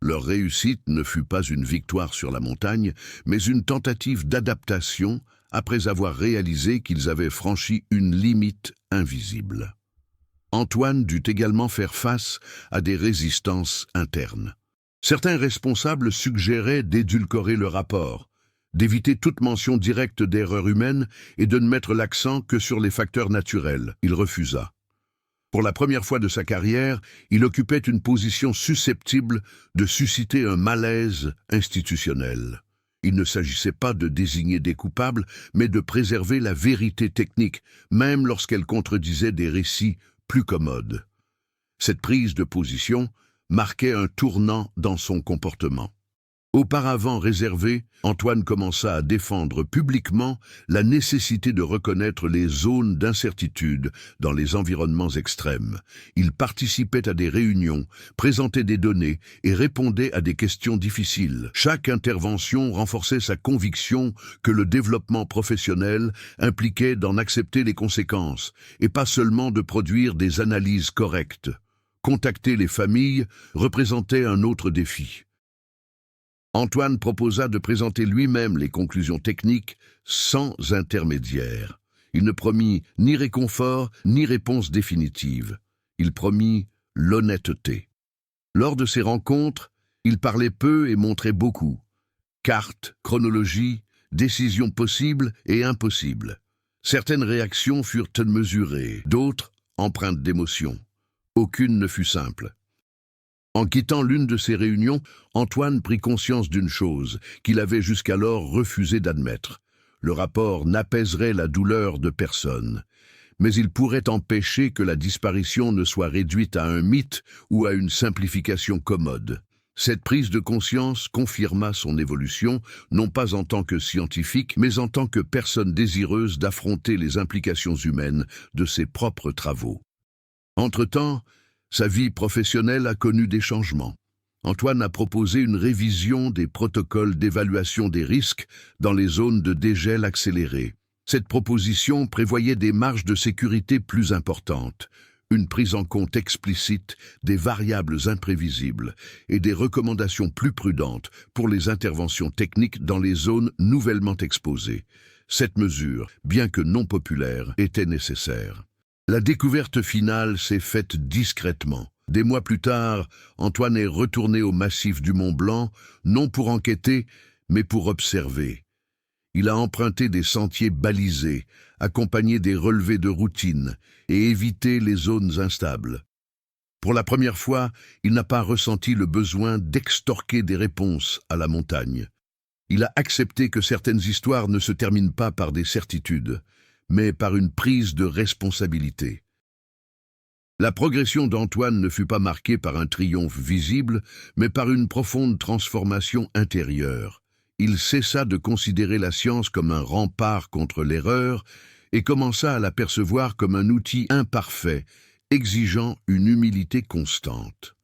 [SPEAKER 1] Leur réussite ne fut pas une victoire sur la montagne, mais une tentative d'adaptation après avoir réalisé qu'ils avaient franchi une limite invisible. Antoine dut également faire face à des résistances internes. Certains responsables suggéraient d'édulcorer le rapport, d'éviter toute mention directe d'erreurs humaines et de ne mettre l'accent que sur les facteurs naturels. Il refusa. Pour la première fois de sa carrière, il occupait une position susceptible de susciter un malaise institutionnel. Il ne s'agissait pas de désigner des coupables, mais de préserver la vérité technique, même lorsqu'elle contredisait des récits plus commodes. Cette prise de position marquait un tournant dans son comportement. Auparavant réservé, Antoine commença à défendre publiquement la nécessité de reconnaître les zones d'incertitude dans les environnements extrêmes. Il participait à des réunions, présentait des données et répondait à des questions difficiles. Chaque intervention renforçait sa conviction que le développement professionnel impliquait d'en accepter les conséquences, et pas seulement de produire des analyses correctes. Contacter les familles représentait un autre défi. Antoine proposa de présenter lui-même les conclusions techniques sans intermédiaire. Il ne promit ni réconfort ni réponse définitive. Il promit l'honnêteté. Lors de ces rencontres, il parlait peu et montrait beaucoup. Cartes, chronologie, décisions possibles et impossibles. Certaines réactions furent mesurées, d'autres empreintes d'émotion. Aucune ne fut simple. En quittant l'une de ces réunions, Antoine prit conscience d'une chose qu'il avait jusqu'alors refusé d'admettre. Le rapport n'apaiserait la douleur de personne, mais il pourrait empêcher que la disparition ne soit réduite à un mythe ou à une simplification commode. Cette prise de conscience confirma son évolution, non pas en tant que scientifique, mais en tant que personne désireuse d'affronter les implications humaines de ses propres travaux. Entre-temps, sa vie professionnelle a connu des changements. Antoine a proposé une révision des protocoles d'évaluation des risques dans les zones de dégel accéléré. Cette proposition prévoyait des marges de sécurité plus importantes, une prise en compte explicite des variables imprévisibles et des recommandations plus prudentes pour les interventions techniques dans les zones nouvellement exposées. Cette mesure, bien que non populaire, était nécessaire. La découverte finale s'est faite discrètement. Des mois plus tard, Antoine est retourné au massif du Mont Blanc, non pour enquêter, mais pour observer. Il a emprunté des sentiers balisés, accompagné des relevés de routine et évité les zones instables. Pour la première fois, il n'a pas ressenti le besoin d'extorquer des réponses à la montagne. Il a accepté que certaines histoires ne se terminent pas par des certitudes, mais par une prise de responsabilité. La progression d'Antoine ne fut pas marquée par un triomphe visible, mais par une profonde transformation intérieure. Il cessa de considérer la science comme un rempart contre l'erreur et commença à la percevoir comme un outil imparfait, exigeant une humilité constante.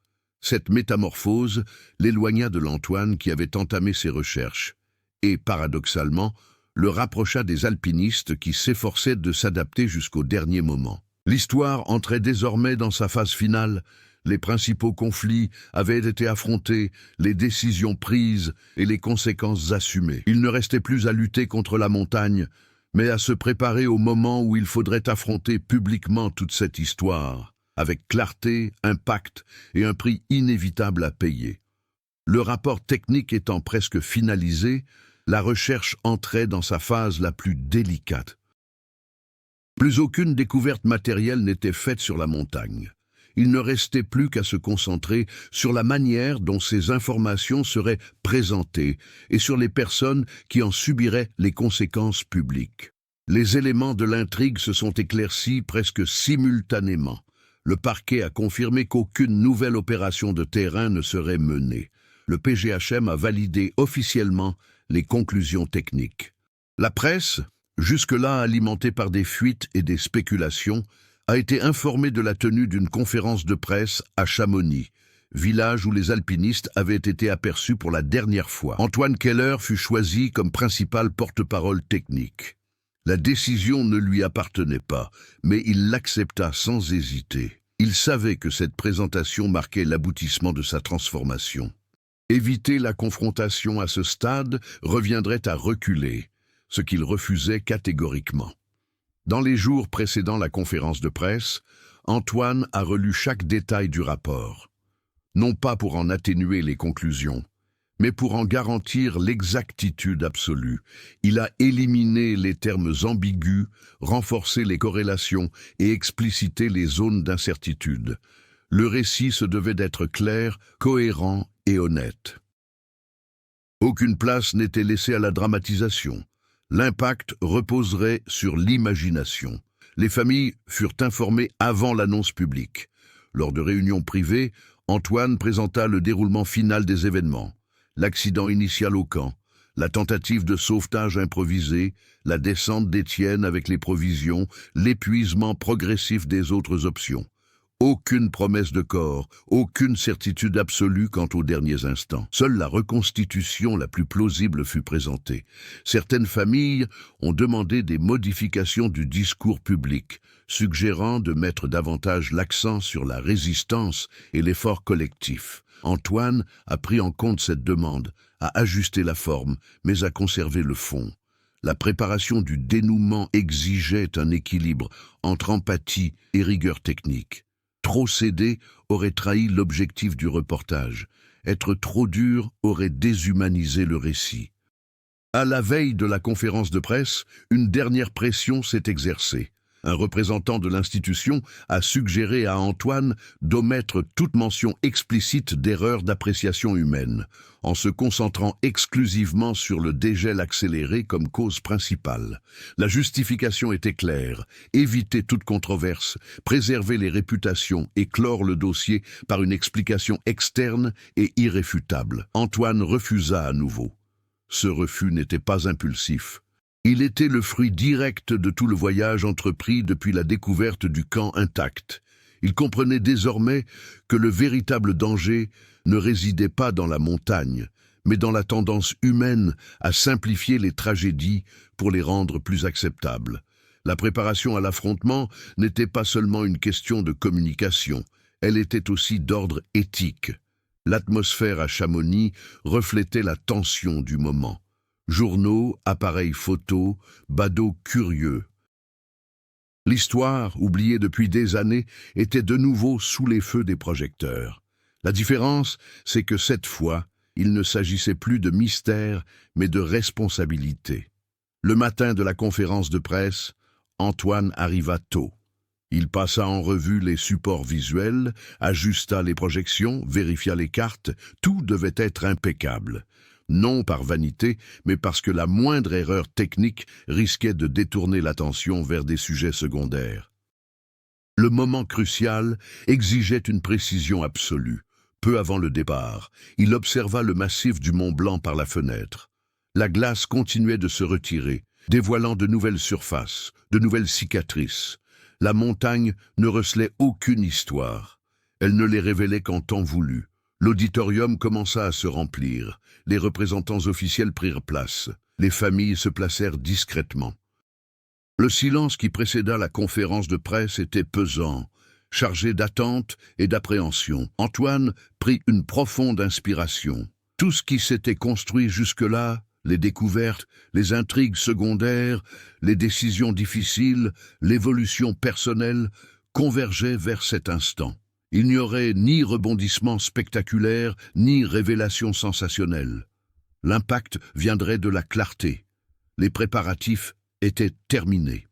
[SPEAKER 1] Cette métamorphose l'éloigna de l'Antoine qui avait entamé ses recherches et, paradoxalement, le rapprocha des alpinistes qui s'efforçaient de s'adapter jusqu'au dernier moment. L'histoire entrait désormais dans sa phase finale. Les principaux conflits avaient été affrontés, les décisions prises et les conséquences assumées. Il ne restait plus à lutter contre la montagne, mais à se préparer au moment où il faudrait affronter publiquement toute cette histoire, avec clarté, impact et un prix inévitable à payer. Le rapport technique étant presque finalisé, la recherche entrait dans sa phase la plus délicate. Plus aucune découverte matérielle n'était faite sur la montagne. Il ne restait plus qu'à se concentrer sur la manière dont ces informations seraient présentées et sur les personnes qui en subiraient les conséquences publiques. Les éléments de l'intrigue se sont éclaircis presque simultanément. Le parquet a confirmé qu'aucune nouvelle opération de terrain ne serait menée. Le PGHM a validé officiellement les conclusions techniques. La presse, jusque-là alimentée par des fuites et des spéculations, a été informée de la tenue d'une conférence de presse à Chamonix, village où les alpinistes avaient été aperçus pour la dernière fois. Antoine Keller fut choisi comme principal porte-parole technique. La décision ne lui appartenait pas, mais il l'accepta sans hésiter. Il savait que cette présentation marquait l'aboutissement de sa transformation. Éviter la confrontation à ce stade reviendrait à reculer, ce qu'il refusait catégoriquement. Dans les jours précédant la conférence de presse, Antoine a relu chaque détail du rapport. Non pas pour en atténuer les conclusions, Mais pour en garantir l'exactitude absolue, il a éliminé les termes ambigus, renforcé les corrélations et explicité les zones d'incertitude. Le récit se devait d'être clair, cohérent et honnête. Aucune place n'était laissée à la dramatisation. L'impact reposerait sur l'imagination. Les familles furent informées avant l'annonce publique. Lors de réunions privées, Antoine présenta le déroulement final des événements. L'accident initial au camp, la tentative de sauvetage improvisée, la descente d'Étienne avec les provisions, l'épuisement progressif des autres options. Aucune promesse de corps, aucune certitude absolue quant aux derniers instants. Seule la reconstitution la plus plausible fut présentée. Certaines familles ont demandé des modifications du discours public, suggérant de mettre davantage l'accent sur la résistance et l'effort collectif. Antoine a pris en compte cette demande, a ajusté la forme, mais a conservé le fond. La préparation du dénouement exigeait un équilibre entre empathie et rigueur technique. Trop céder aurait trahi l'objectif du reportage. Être trop dur aurait déshumanisé le récit. À la veille de la conférence de presse, une dernière pression s'est exercée. Un représentant de l'institution a suggéré à Antoine d'omettre toute mention explicite d'erreurs d'appréciation humaine, en se concentrant exclusivement sur le dégel accéléré comme cause principale. La justification était claire: éviter toute controverse, préserver les réputations et clore le dossier par une explication externe et irréfutable. Antoine refusa à nouveau. Ce refus n'était pas impulsif. Il était le fruit direct de tout le voyage entrepris depuis la découverte du camp intact. Il comprenait désormais que le véritable danger ne résidait pas dans la montagne, mais dans la tendance humaine à simplifier les tragédies pour les rendre plus acceptables. La préparation à l'affrontement n'était pas seulement une question de communication, elle était aussi d'ordre éthique. L'atmosphère à Chamonix reflétait la tension du moment. Journaux, appareils photos, badauds curieux. L'histoire, oubliée depuis des années, était de nouveau sous les feux des projecteurs. La différence, c'est que cette fois, il ne s'agissait plus de mystère, mais de responsabilité. Le matin de la conférence de presse, Antoine arriva tôt. Il passa en revue les supports visuels, ajusta les projections, vérifia les cartes, tout devait être impeccable. Non par vanité, mais parce que la moindre erreur technique risquait de détourner l'attention vers des sujets secondaires. Le moment crucial exigeait une précision absolue. Peu avant le départ, il observa le massif du Mont Blanc par la fenêtre. La glace continuait de se retirer, dévoilant de nouvelles surfaces, de nouvelles cicatrices. La montagne ne recelait aucune histoire. Elle ne les révélait qu'en temps voulu. L'auditorium commença à se remplir. Les représentants officiels prirent place. Les familles se placèrent discrètement. Le silence qui précéda la conférence de presse était pesant, chargé d'attente et d'appréhension. Antoine prit une profonde inspiration. Tout ce qui s'était construit jusque-là, les découvertes, les intrigues secondaires, les décisions difficiles, l'évolution personnelle, convergeait vers cet instant. Il n'y aurait ni rebondissement spectaculaire, ni révélation sensationnelle. L'impact viendrait de la clarté. Les préparatifs étaient terminés.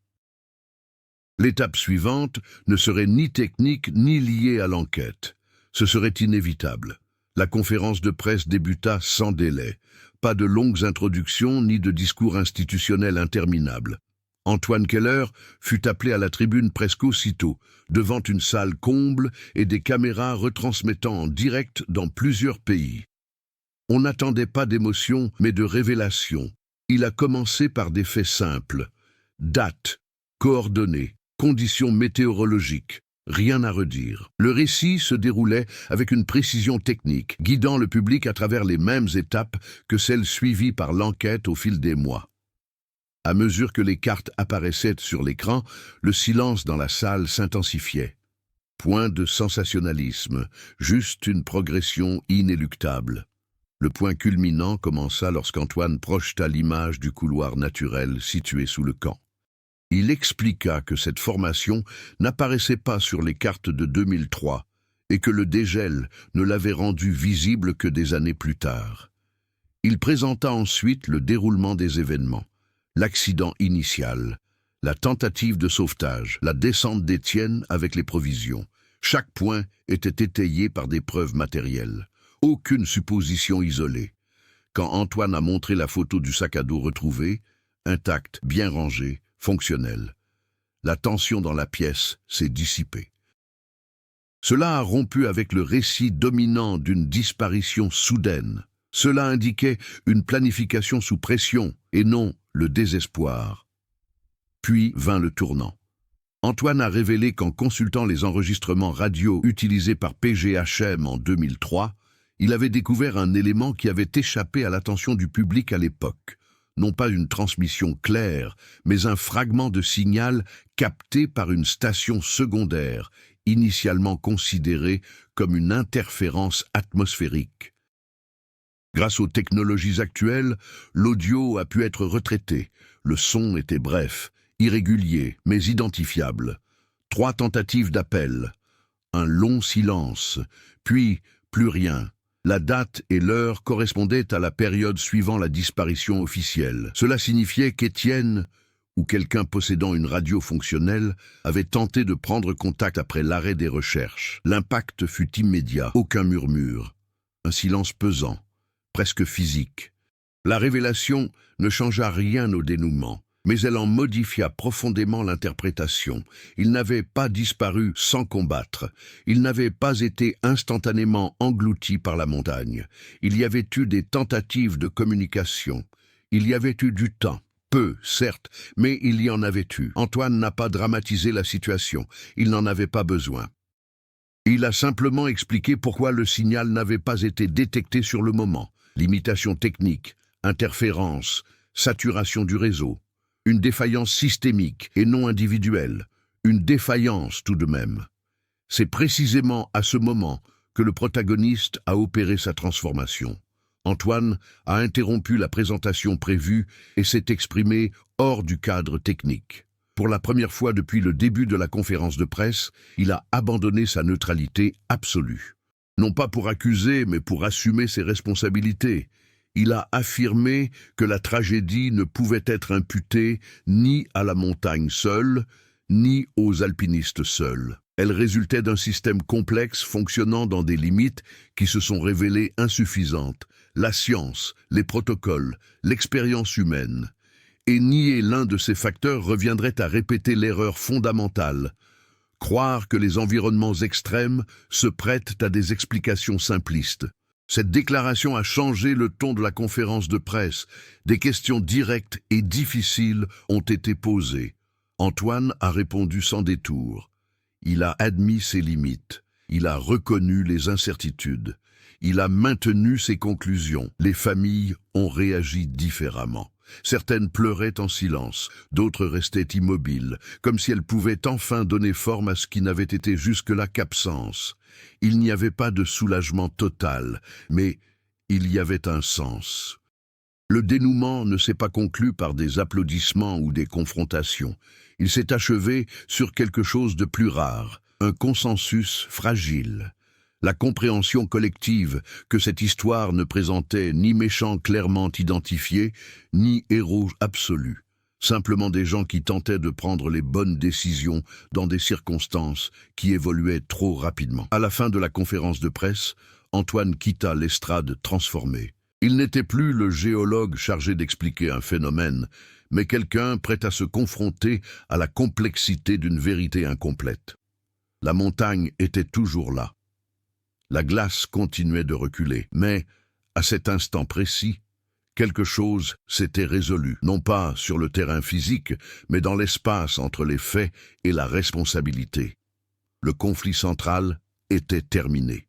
[SPEAKER 1] L'étape suivante ne serait ni technique ni liée à l'enquête. Ce serait inévitable. La conférence de presse débuta sans délai. Pas de longues introductions ni de discours institutionnels interminables. Antoine Keller fut appelé à la tribune presque aussitôt, devant une salle comble et des caméras retransmettant en direct dans plusieurs pays. On n'attendait pas d'émotion, mais de révélation. Il a commencé par des faits simples. Date, coordonnées, conditions météorologiques, rien à redire. Le récit se déroulait avec une précision technique, guidant le public à travers les mêmes étapes que celles suivies par l'enquête au fil des mois. À mesure que les cartes apparaissaient sur l'écran, le silence dans la salle s'intensifiait. Point de sensationnalisme, juste une progression inéluctable. Le point culminant commença lorsqu'Antoine projeta l'image du couloir naturel situé sous le camp. Il expliqua que cette formation n'apparaissait pas sur les cartes de 2003 et que le dégel ne l'avait rendue visible que des années plus tard. Il présenta ensuite le déroulement des événements, l'accident initial, la tentative de sauvetage, la descente d'Étienne avec les provisions. Chaque point était étayé par des preuves matérielles. Aucune supposition isolée. Quand Antoine a montré la photo du sac à dos retrouvé, intact, bien rangé, fonctionnel, la tension dans la pièce s'est dissipée. Cela a rompu avec le récit dominant d'une disparition soudaine. Cela indiquait une planification sous pression et non le désespoir. Puis vint le tournant. Antoine a révélé qu'en consultant les enregistrements radio utilisés par PGHM en 2003, il avait découvert un élément qui avait échappé à l'attention du public à l'époque. Non pas une transmission claire, mais un fragment de signal capté par une station secondaire, initialement considérée comme une interférence atmosphérique. Grâce aux technologies actuelles, l'audio a pu être retraité. Le son était bref, irrégulier, mais identifiable. 3 tentatives d'appel, un long silence, puis plus rien. La date et l'heure correspondaient à la période suivant la disparition officielle. Cela signifiait qu'Étienne, ou quelqu'un possédant une radio fonctionnelle, avait tenté de prendre contact après l'arrêt des recherches. L'impact fut immédiat, aucun murmure, un silence pesant, presque physique. La révélation ne changea rien au dénouement, mais elle en modifia profondément l'interprétation. Il n'avait pas disparu sans combattre. Il n'avait pas été instantanément englouti par la montagne. Il y avait eu des tentatives de communication. Il y avait eu du temps. Peu, certes, mais il y en avait eu. Antoine n'a pas dramatisé la situation. Il n'en avait pas besoin. Il a simplement expliqué pourquoi le signal n'avait pas été détecté sur le moment. Limitation technique, interférence, saturation du réseau. Une défaillance systémique et non individuelle. Une défaillance tout de même. C'est précisément à ce moment que le protagoniste a opéré sa transformation. Antoine a interrompu la présentation prévue et s'est exprimé hors du cadre technique. Pour la première fois depuis le début de la conférence de presse, il a abandonné sa neutralité absolue. Non pas pour accuser, mais pour assumer ses responsabilités. Il a affirmé que la tragédie ne pouvait être imputée ni à la montagne seule, ni aux alpinistes seuls. Elle résultait d'un système complexe fonctionnant dans des limites qui se sont révélées insuffisantes. La science, les protocoles, l'expérience humaine. Et nier l'un de ces facteurs reviendrait à répéter l'erreur fondamentale. Croire que les environnements extrêmes se prêtent à des explications simplistes. Cette déclaration a changé le ton de la conférence de presse. Des questions directes et difficiles ont été posées. Antoine a répondu sans détour. Il a admis ses limites. Il a reconnu les incertitudes. Il a maintenu ses conclusions. Les familles ont réagi différemment. Certaines pleuraient en silence, d'autres restaient immobiles, comme si elles pouvaient enfin donner forme à ce qui n'avait été jusque-là qu'absence. Il n'y avait pas de soulagement total, mais il y avait un sens. Le dénouement ne s'est pas conclu par des applaudissements ou des confrontations. Il s'est achevé sur quelque chose de plus rare, un consensus fragile. La compréhension collective que cette histoire ne présentait ni méchants clairement identifiés, ni héros absolus. Simplement des gens qui tentaient de prendre les bonnes décisions dans des circonstances qui évoluaient trop rapidement. À la fin de la conférence de presse, Antoine quitta l'estrade transformé. Il n'était plus le géologue chargé d'expliquer un phénomène, mais quelqu'un prêt à se confronter à la complexité d'une vérité incomplète. La montagne était toujours là. La glace continuait de reculer, mais, à cet instant précis, quelque chose s'était résolu, non pas sur le terrain physique, mais dans l'espace entre les faits et la responsabilité. Le conflit central était terminé.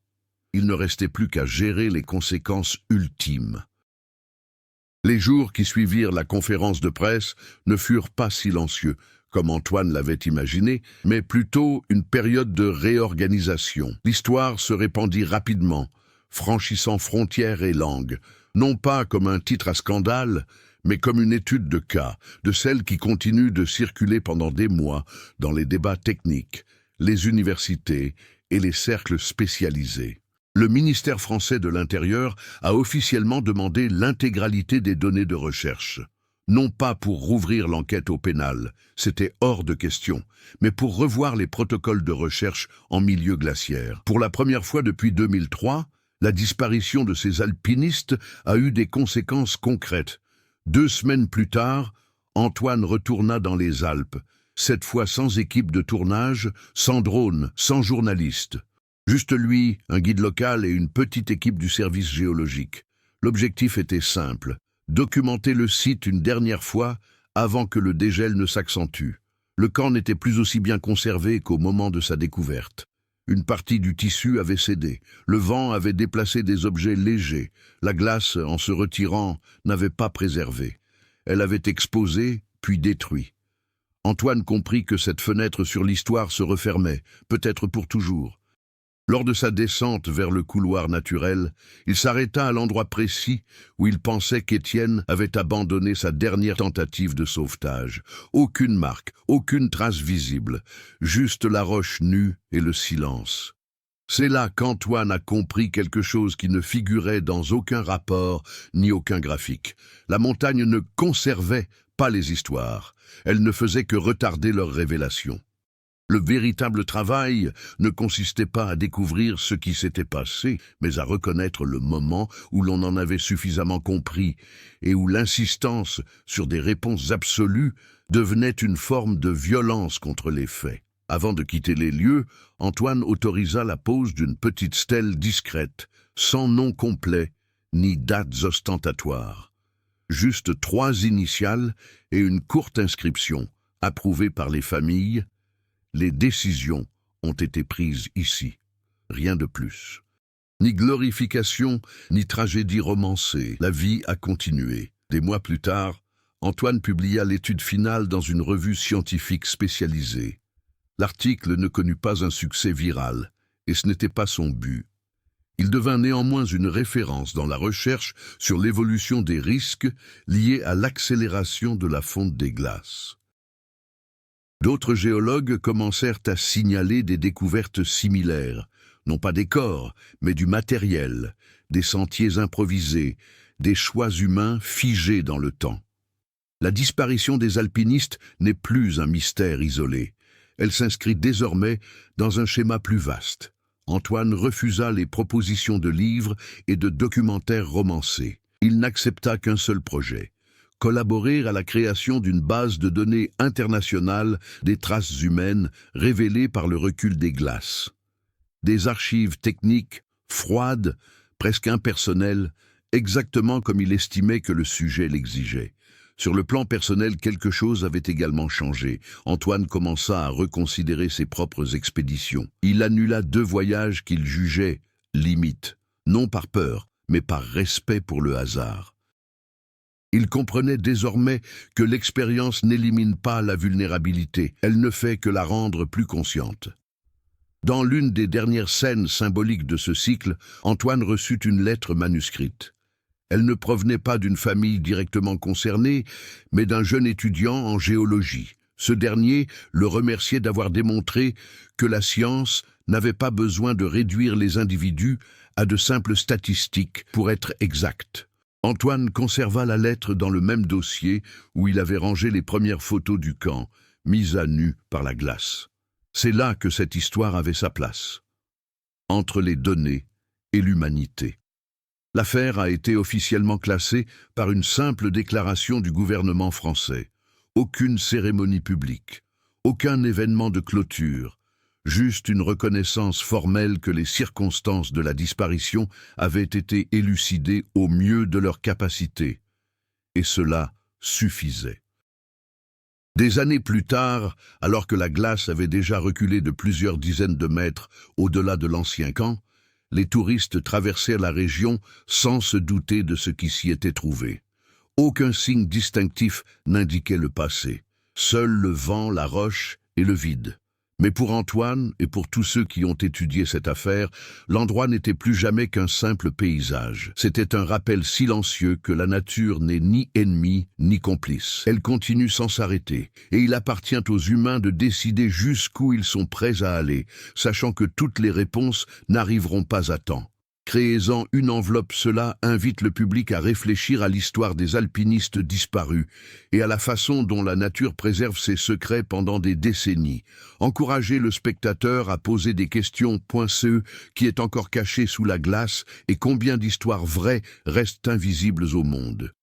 [SPEAKER 1] Il ne restait plus qu'à gérer les conséquences ultimes. Les jours qui suivirent la conférence de presse ne furent pas silencieux, comme Antoine l'avait imaginé, mais plutôt une période de réorganisation. L'histoire se répandit rapidement, franchissant frontières et langues, non pas comme un titre à scandale, mais comme une étude de cas, de celle qui continue de circuler pendant des mois dans les débats techniques, les universités et les cercles spécialisés. Le ministère français de l'Intérieur a officiellement demandé l'intégralité des données de recherche. Non pas pour rouvrir l'enquête au pénal, c'était hors de question, mais pour revoir les protocoles de recherche en milieu glaciaire. Pour la première fois depuis 2003, la disparition de ces alpinistes a eu des conséquences concrètes. 2 semaines plus tard, Antoine retourna dans les Alpes, cette fois sans équipe de tournage, sans drone, sans journaliste. Juste lui, un guide local et une petite équipe du service géologique. L'objectif était simple, documenter le site une dernière fois avant que le dégel ne s'accentue. Le camp n'était plus aussi bien conservé qu'au moment de sa découverte. Une partie du tissu avait cédé, le vent avait déplacé des objets légers, la glace, en se retirant, n'avait pas préservé. Elle avait exposé, puis détruit. Antoine comprit que cette fenêtre sur l'histoire se refermait, peut-être pour toujours. Lors de sa descente vers le couloir naturel, il s'arrêta à l'endroit précis où il pensait qu'Étienne avait abandonné sa dernière tentative de sauvetage. Aucune marque, aucune trace visible, juste la roche nue et le silence. C'est là qu'Antoine a compris quelque chose qui ne figurait dans aucun rapport ni aucun graphique. La montagne ne conservait pas les histoires, elle ne faisait que retarder leur révélation. Le véritable travail ne consistait pas à découvrir ce qui s'était passé, mais à reconnaître le moment où l'on en avait suffisamment compris et où l'insistance sur des réponses absolues devenait une forme de violence contre les faits. Avant de quitter les lieux, Antoine autorisa la pose d'une petite stèle discrète, sans nom complet ni dates ostentatoires. Juste 3 initiales et une courte inscription, approuvée par les familles. Les décisions ont été prises ici, rien de plus. Ni glorification, ni tragédie romancée, la vie a continué. Des mois plus tard, Antoine publia l'étude finale dans une revue scientifique spécialisée. L'article ne connut pas un succès viral, et ce n'était pas son but. Il devint néanmoins une référence dans la recherche sur l'évolution des risques liés à l'accélération de la fonte des glaces. D'autres géologues commencèrent à signaler des découvertes similaires, non pas des corps, mais du matériel, des sentiers improvisés, des choix humains figés dans le temps. La disparition des alpinistes n'est plus un mystère isolé. Elle s'inscrit désormais dans un schéma plus vaste. Antoine refusa les propositions de livres et de documentaires romancés. Il n'accepta qu'un seul projet: collaborer à la création d'une base de données internationale des traces humaines révélées par le recul des glaces. Des archives techniques, froides, presque impersonnelles, exactement comme il estimait que le sujet l'exigeait. Sur le plan personnel, quelque chose avait également changé. Antoine commença à reconsidérer ses propres expéditions. Il annula 2 voyages qu'il jugeait limites, non par peur, mais par respect pour le hasard. Il comprenait désormais que l'expérience n'élimine pas la vulnérabilité, elle ne fait que la rendre plus consciente. Dans l'une des dernières scènes symboliques de ce cycle, Antoine reçut une lettre manuscrite. Elle ne provenait pas d'une famille directement concernée, mais d'un jeune étudiant en géologie. Ce dernier le remerciait d'avoir démontré que la science n'avait pas besoin de réduire les individus à de simples statistiques pour être exacte. Antoine conserva la lettre dans le même dossier où il avait rangé les premières photos du camp, mises à nu par la glace. C'est là que cette histoire avait sa place, entre les données et l'humanité. L'affaire a été officiellement classée par une simple déclaration du gouvernement français. Aucune cérémonie publique, aucun événement de clôture, juste une reconnaissance formelle que les circonstances de la disparition avaient été élucidées au mieux de leur capacité. Et cela suffisait. Des années plus tard, alors que la glace avait déjà reculé de plusieurs dizaines de mètres au-delà de l'ancien camp, les touristes traversèrent la région sans se douter de ce qui s'y était trouvé. Aucun signe distinctif n'indiquait le passé. Seul le vent, la roche et le vide. Mais pour Antoine et pour tous ceux qui ont étudié cette affaire, l'endroit n'était plus jamais qu'un simple paysage. C'était un rappel silencieux que la nature n'est ni ennemie ni complice. Elle continue sans s'arrêter, et il appartient aux humains de décider jusqu'où ils sont prêts à aller, sachant que toutes les réponses n'arriveront pas à temps. Créez-en une enveloppe, cela invite le public à réfléchir à l'histoire des alpinistes disparus et à la façon dont la nature préserve ses secrets pendant des décennies. Encouragez le spectateur à poser des questions. Qui est encore caché sous la glace et combien d'histoires vraies restent invisibles au monde?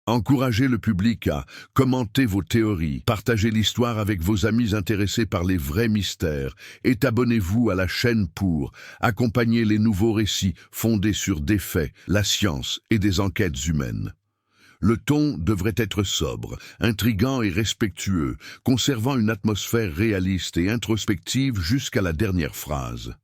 [SPEAKER 1] Encouragez le public à commenter vos théories, partagez l'histoire avec vos amis intéressés par les vrais mystères et abonnez-vous à la chaîne pour accompagner les nouveaux récits fondés sur des faits, la science et des enquêtes humaines. Le ton devrait être sobre, intriguant et respectueux, conservant une atmosphère réaliste et introspective jusqu'à la dernière phrase.